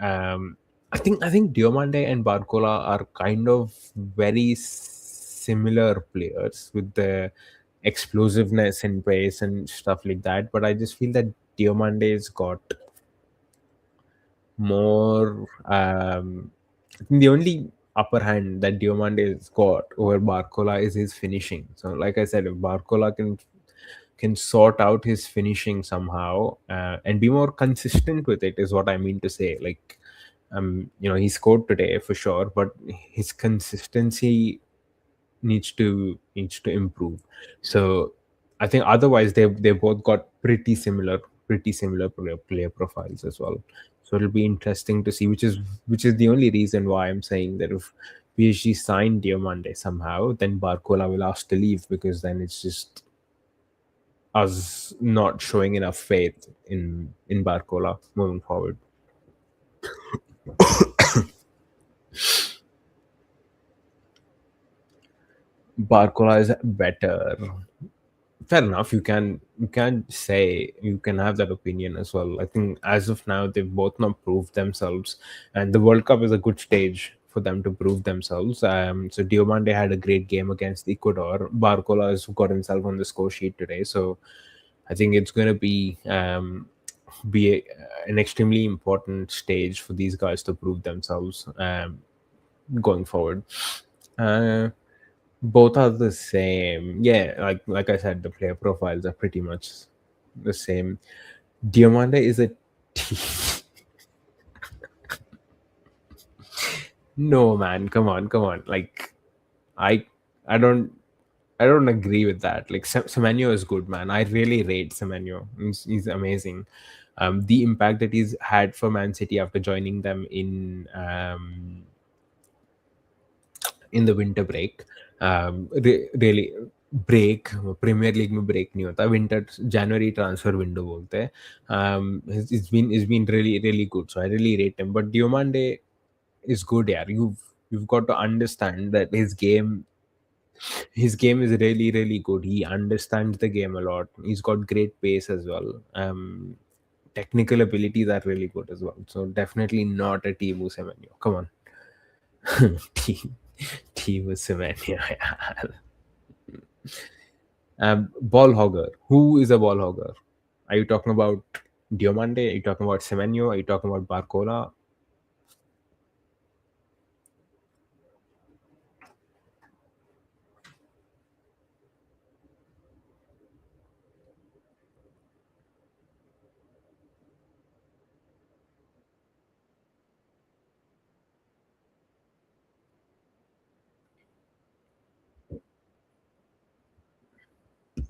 I think Diomande and Barcola are kind of very similar players with the explosiveness and pace and stuff like that. But I just feel that Diomande's got more. I think the only upper hand that Diomande's got over Barcola is his finishing. So, like I said, if Barcola can sort out his finishing somehow and be more consistent with it, is what I mean to say. Like, he scored today for sure, but his consistency needs to improve. So I think otherwise they both got pretty similar player profiles as well. So it'll be interesting to see, which is the only reason why I'm saying that if PSG signed Diomande somehow, then Barcola will ask to leave, because then it's just us not showing enough faith in Barcola moving forward. Barcola is better. Fair enough. You can say, you can have that opinion as well. I think as of now they've both not proved themselves, and the World Cup is a good stage for them to prove themselves. So Diomande had a great game against Ecuador. Barcola has got himself on the score sheet today, so I think it's going to be an extremely important stage for these guys to prove themselves going forward. Uh, both are the same. Yeah, like I said, the player profiles are pretty much the same. Diamande is a no man. Come on. Like I I don't I don't agree with that. Like Semenyo is good, man. I really rate Semenyo. He's amazing. The impact that he's had for Man City after joining them in the winter break, really break premier league में break नहीं होता winter जनवरी transfer window बोलते हैं it's been really good, so I really rate him. But Diomande is good, yeah. You've got to understand that his game is really good. He understands the game a lot. He's got great pace as well. Technical abilities are really good as well, so definitely not a Timu Semenyo. Come on. team Timu Semenyo. Ball hogger. Who is a ball hogger? Are you talking about Diomande? Are you talking about Semenyo? Are you talking about Barcola?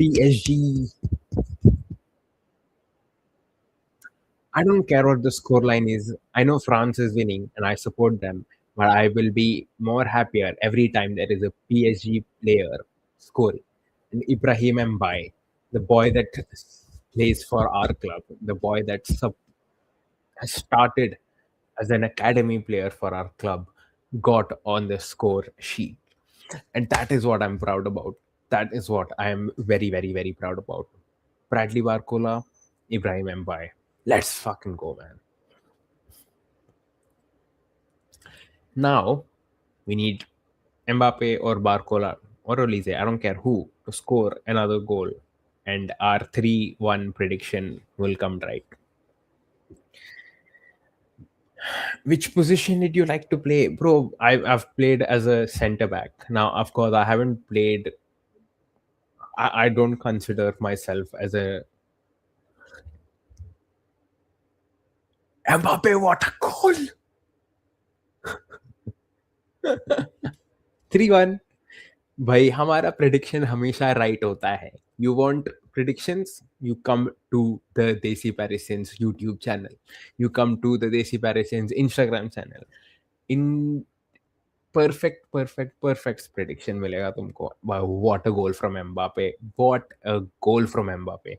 PSG. I don't care what the scoreline is. I know France is winning and I support them, but I will be more happier every time there is a PSG player scoring. And Ibrahim Mbaye, the boy that plays for our club, the boy that has started as an academy player for our club, got on the score sheet. And that is what I'm proud about. That is what I am very proud about. Bradley Barcola, Ibrahim Mbaye. Let's fucking go, man. Now we need Mbappe or Barcola or Olise, I don't care who, to score another goal. And our 3-1 prediction will come right. Which position did you like to play? Bro, I've played as a centre back. Now, of course, I haven't played. I don't consider myself as a. Mbappe, what a goal! 3-1. भाई हमारा prediction हमेशा right होता है. You want predictions? You come to the Desi Parisians YouTube channel. You come to the Desi Parisians Instagram channel. In perfect prediction मिलेगा तुमको. Wow, what a goal from Mbappe. What a goal from Mbappe.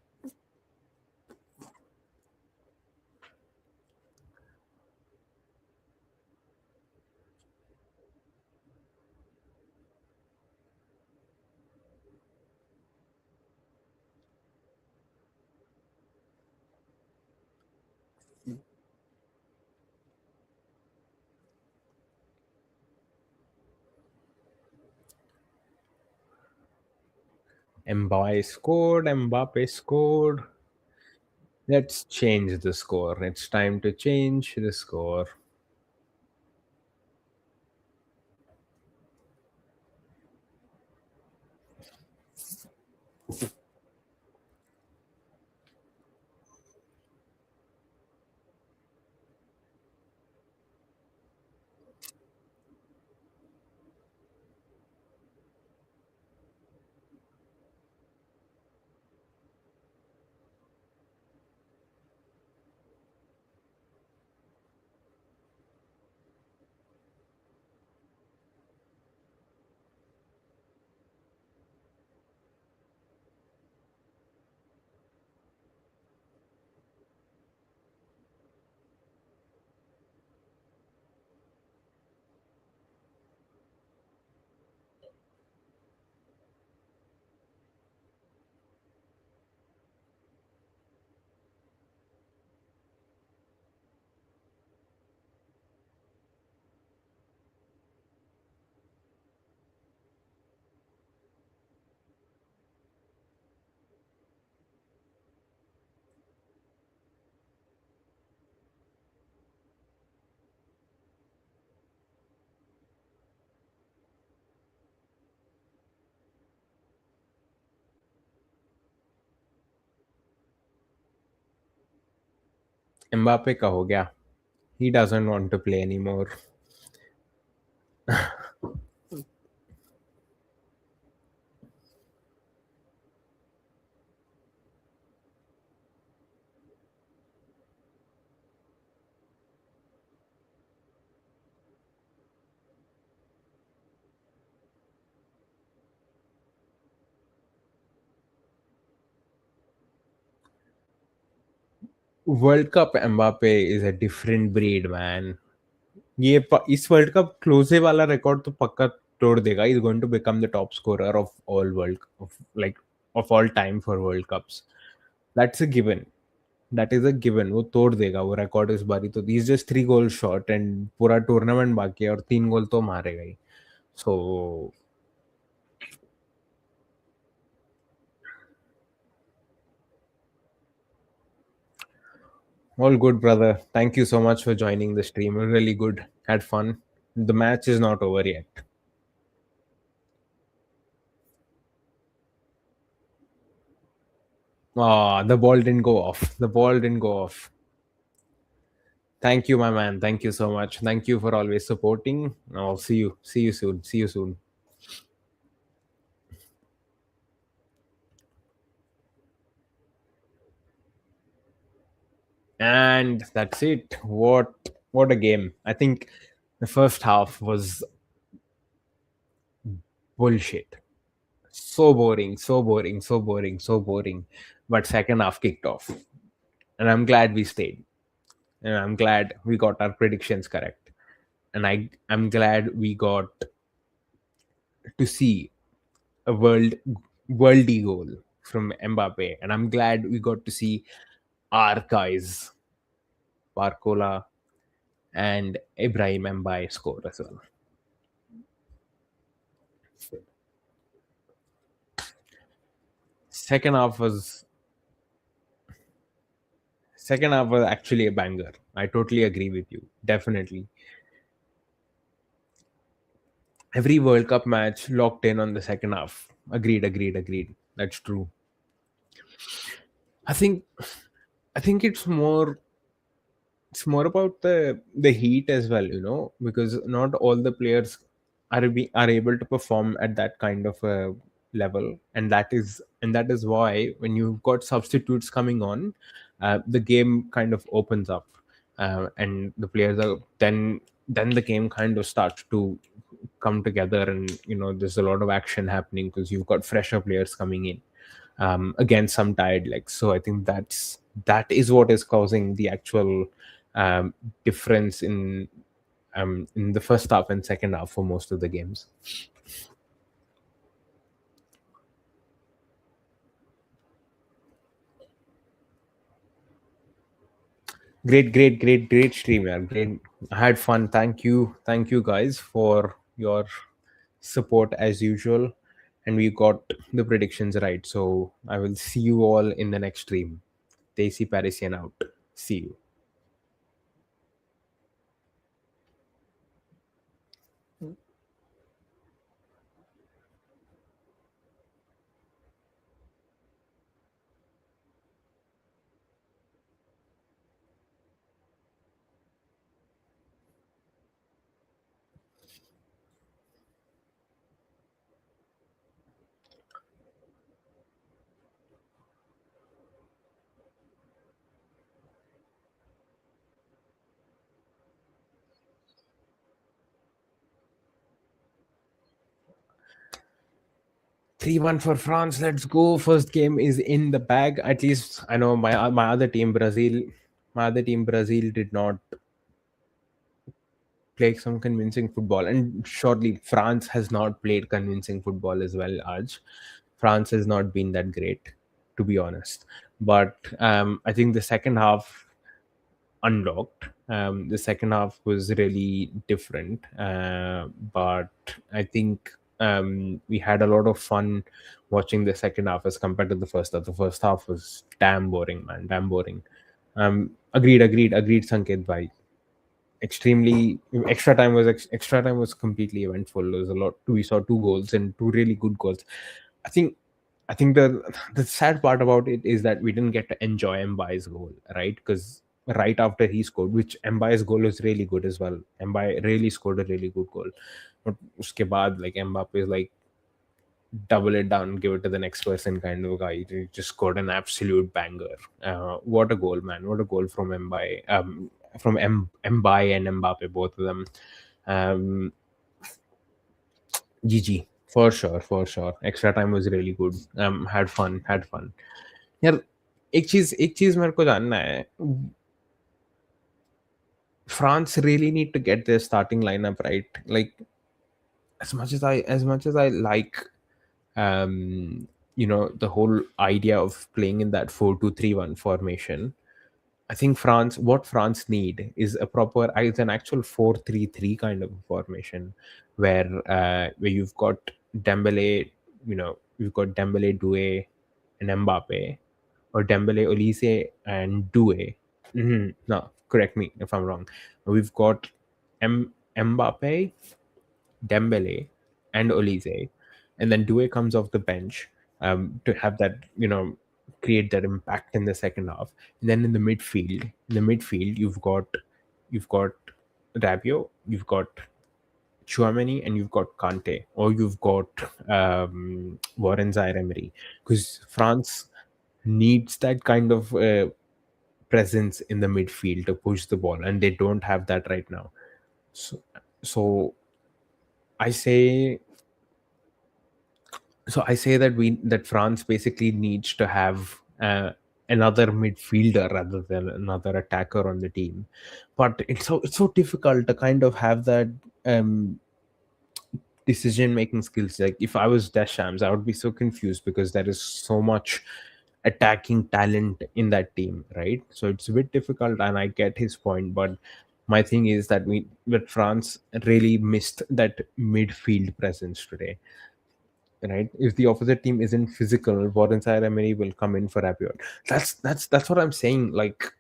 Mbappe scored. Let's change the score. It's time to change the score. Mbappe का हो गया. He doesn't want to play anymore. World cup Mbappe is a different breed man. इस world cup Klose वाला record तो पक्का तोड़ देगा. Is going to become the top scorer of all world of like of all time for world cups. That's a given. That is a given. वो तोड़ देगा वो रिकॉर्ड इस बारी. तो is just 3 goal shot and पूरा tournament बाकी है और 3 गोल तो मारेगा ही. सो all good, brother. Thank you so much for joining the stream. Really good. Had fun. The match is not over yet. Ah, the ball didn't go off. The ball didn't go off. Thank you, my man. Thank you so much. Thank you for always supporting. I'll see you. See you soon. See you soon. And that's it. What a game. I think the first half was bullshit. So boring, so boring, so boring, so boring. But second half kicked off. And I'm glad we stayed. And I'm glad we got our predictions correct. And I'm glad we got to see a worldy goal from Mbappe. And I'm glad we got to see our guys, Barcola and Ibrahim Mbaye score as well. Second half was second half was actually a banger. I totally agree with you. Definitely. Every World Cup match locked in on the second half. Agreed, agreed, agreed. That's true. I think I think it's more about the heat as well, because not all the players are able to perform at that kind of a level, and that is why when you've got substitutes coming on, the game kind of opens up, and the players are then the game kind of starts to come together, and there's a lot of action happening because you've got fresher players coming in against some tired legs. So I think that is what is causing the actual difference in the first half and second half for most of the games. Great, great, great, great stream, yeah. Great. I had fun. Thank you guys for your support as usual, and we got the predictions right. So I will see you all in the next stream. Desi Parisian out. See you. 3-1 for France. Let's go. First game is in the bag. At least I know my other team, Brazil. My other team, Brazil, did not play some convincing football. And surely France has not played convincing football as well, Aj. France has not been that great, to be honest. But I think the second half unlocked. The second half was really different, but I think we had a lot of fun watching the second half as compared to the first half. The first half was damn boring, man, damn boring. Agreed, agreed, agreed, Sanket bhai. Extremely extra time was completely eventful. There was a lot. We saw 2 goals and 2 really good goals. I think I think the sad part about it is that we didn't get to enjoy Mbaye's goal, right? Because right after he scored, which Mbaye's goal was really good as well. Mbaye really scored a really good goal. But uske baad, like Mbappe is like double it down, give it to the next person kind of guy. He just scored an absolute banger. What a goal, man! What a goal from Mbaye, Mbaye and Mbappe, both of them. Um, GG for sure, for sure. Extra time was really good. Had fun, had fun. यार एक चीज मेरे को जानना है. France really need to get their starting lineup right. Like as much as I like the whole idea of playing in that 4-2-3-1 formation. I think what France need is is an actual 4-3-3 kind of formation where you've got Dembele, you've got Dembele, Doue, and Mbappe, or Dembele, Olise, and Doue. No, correct me if I'm wrong. We've got Mbappe, Dembele, and Olise, and then Doue comes off the bench to have that, create that impact in the second half. And then in the midfield, you've got Rabiot, you've got Chouameni, and you've got Kante, or you've got Warren Zaire-Emery, because France needs that kind of presence in the midfield to push the ball, and they don't have that right now. So I say I say that France basically needs to have another midfielder rather than another attacker on the team. But it's so difficult to kind of have that um, decision making skills. Like if I was Deschamps, I would be so confused because there is so much attacking talent in that team, right? So it's a bit difficult, and I get his point. But my thing is that France really missed that midfield presence today, right? If the opposite team isn't physical, Warren Zaire-Emery will come in for Rabiot. That's what I'm saying. Like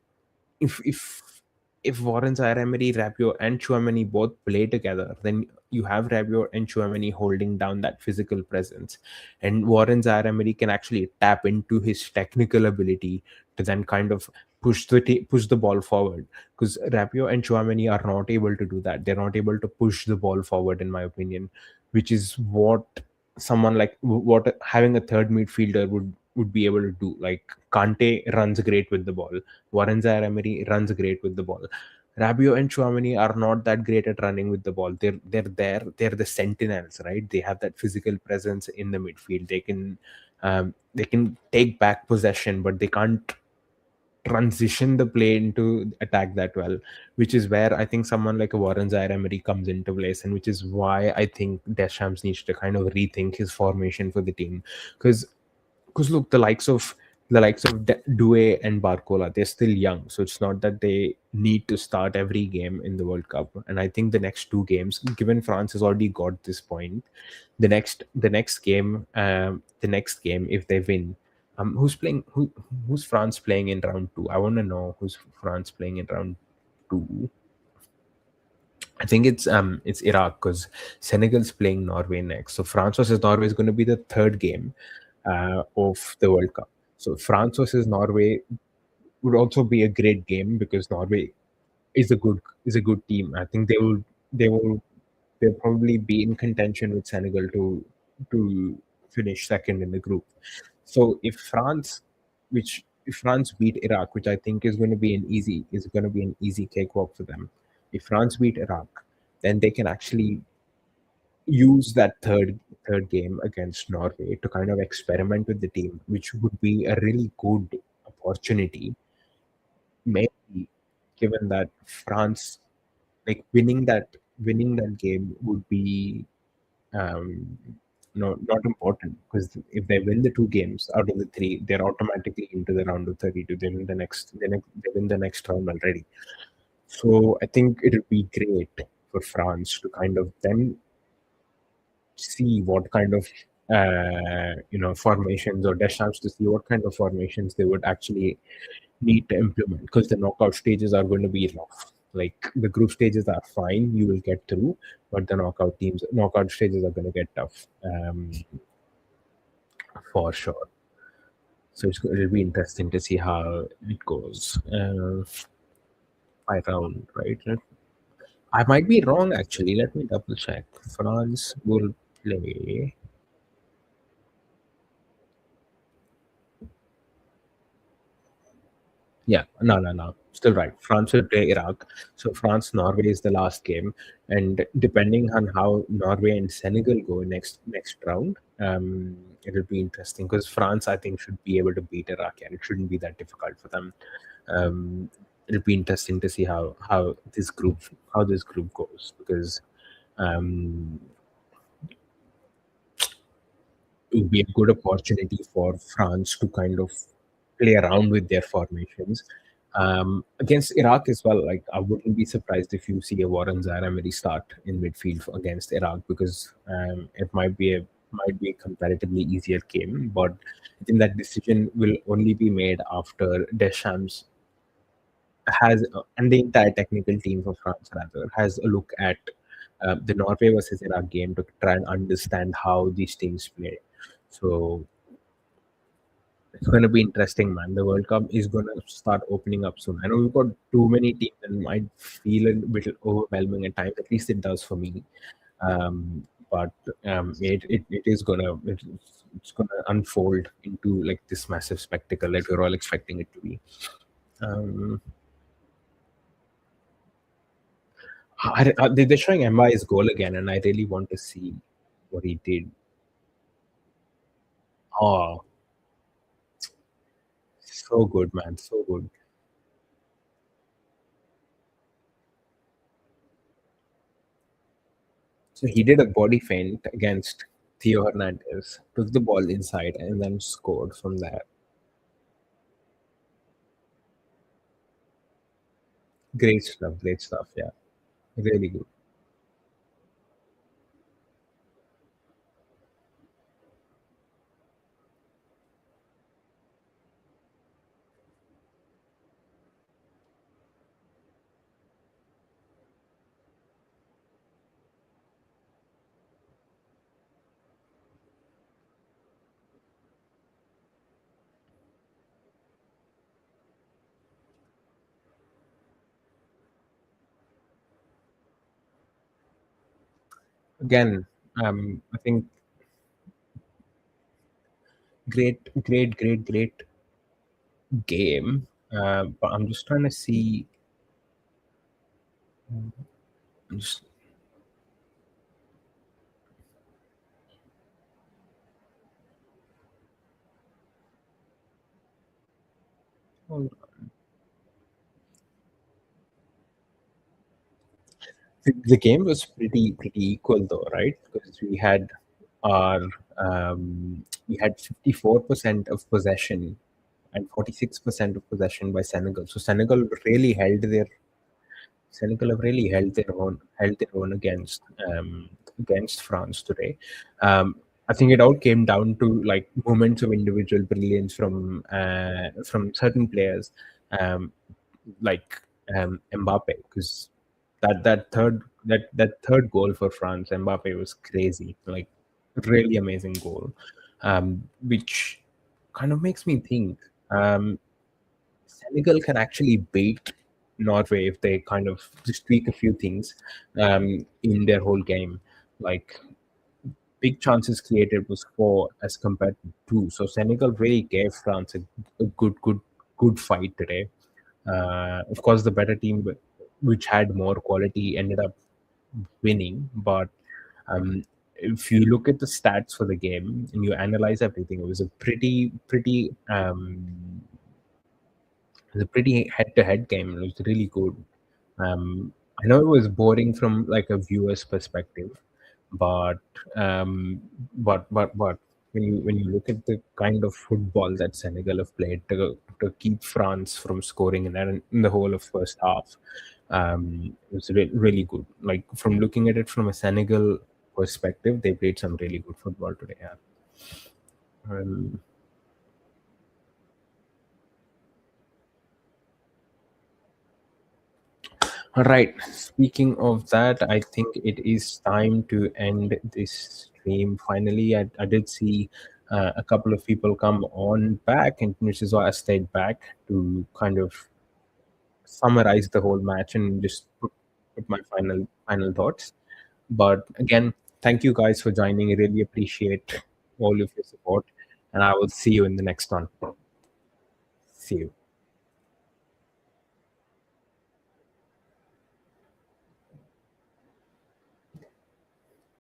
if Warren Zaire-Emery, Rabiot, and Chouameni both play together, then you have Rabiot and Chouameni holding down that physical presence, and Warren Zaire-Emery can actually tap into his technical ability to then kind of push the ball forward. Because Rabiot and Chouameni are not able to do that. They're not able to push the ball forward, in my opinion, which is what having a third midfielder would be able to do. Like Kante runs great with the ball. Warren Zaire-Emery runs great with the ball. Rabiot and Chouameni are not that great at running with the ball. They're the sentinels, right? They have that physical presence in the midfield. They can take back possession, but they can't transition the play into attack that well, which is where I think someone like a Warren Zaire-Emery comes into place, and which is why I think Deschamps needs to kind of rethink his formation for the team. Because look, the likes of Doue and Barcola, they're still young, so it's not that they need to start every game in the World Cup. And I think the next two games, given France has already got this point, the next game, if they win, who's France playing in round two? I want to know who's France playing in round two. I think it's Iraq, because Senegal's playing Norway next. So France versus Norway is going to be the third game of the World Cup. So France versus Norway would also be a great game because Norway is a good team. I think they'll probably be in contention with Senegal to finish second in the group. So if France beat Iraq, which I think is going to be an easy cakewalk for them. If France beat Iraq, then they can actually use that third game against Norway to kind of experiment with the team, which would be a really good opportunity. Maybe given that France, like winning that game would be um, not important, because if they win the two games out of the three, they're automatically into the round of 32. They win the next round already. So I think it would be great for France to kind of then see what kind of formations, or Deschamps to see what kind of formations they would actually need to implement, because the knockout stages are going to be rough. Like the group stages are fine, you will get through, but the knockout stages are going to get tough, for sure. So it'll be interesting to see how it goes. by round, right? I might be wrong actually. Let me double check. France will play. Yeah, no, no, no. Still right. France will play Iraq. So France Norway is the last game, and depending on how Norway and Senegal go next round, it'll be interesting because France I think should be able to beat Iraq, and it shouldn't be that difficult for them. It'll be interesting to see how this group goes because um, it would be a good opportunity for France to kind of play around with their formations. Against Iraq as well, like I wouldn't be surprised if you see a Warren Zaire-Emery start in midfield against Iraq because it might be a comparatively easier game. But I think that decision will only be made after Deschamps has and the entire technical team for France rather has a look at the Norway versus Iraq game to try and understand how these teams play. So it's going to be interesting, man. The World Cup is going to start opening up soon. I know we've got too many teams and might feel a bit overwhelming at times. At least it does for me. But it is it's gonna unfold into like this massive spectacle that we're all expecting it to be. Um, they're showing Mbaye's goal again, and I really want to see what he did. Oh, so good, man, so good. So he did a body feint against Theo Hernandez, took the ball inside, and then scored from there. Great stuff, great stuff. Yeah, really good. Again, I think great game. But I'm just trying to see. I'm just, the game was pretty equal though, right? Because our we had 54% of possession and 46% of possession by Senegal. So Senegal have really held their own against France today. I think it all came down to like moments of individual brilliance from certain players, um, like Mbappe, because that third goal for France, Mbappe was crazy, like really amazing goal, which kind of makes me think. Senegal can actually beat Norway if they kind of just tweak a few things in their whole game. Like big chances created was four as compared to two. So Senegal really gave France a good fight today. Of course, the better team, which had more quality, ended up winning. But if you look at the stats for the game and you analyze everything, it was a pretty head-to-head game. It was really good. I know it was boring from like a viewer's perspective, but but when you look at the kind of football that Senegal have played to keep France from scoring in the whole of first half, it was really good. Like from looking at it from a Senegal perspective, they played some really good football today. Yeah. Um, All right. Speaking of that, I think it is time to end this stream finally. I did see a couple of people come on back, and which is why I stayed back to kind of summarize the whole match and just put my final thoughts. But again, thank you guys for joining. I really appreciate all of your support, and I will see you in the next one. See you.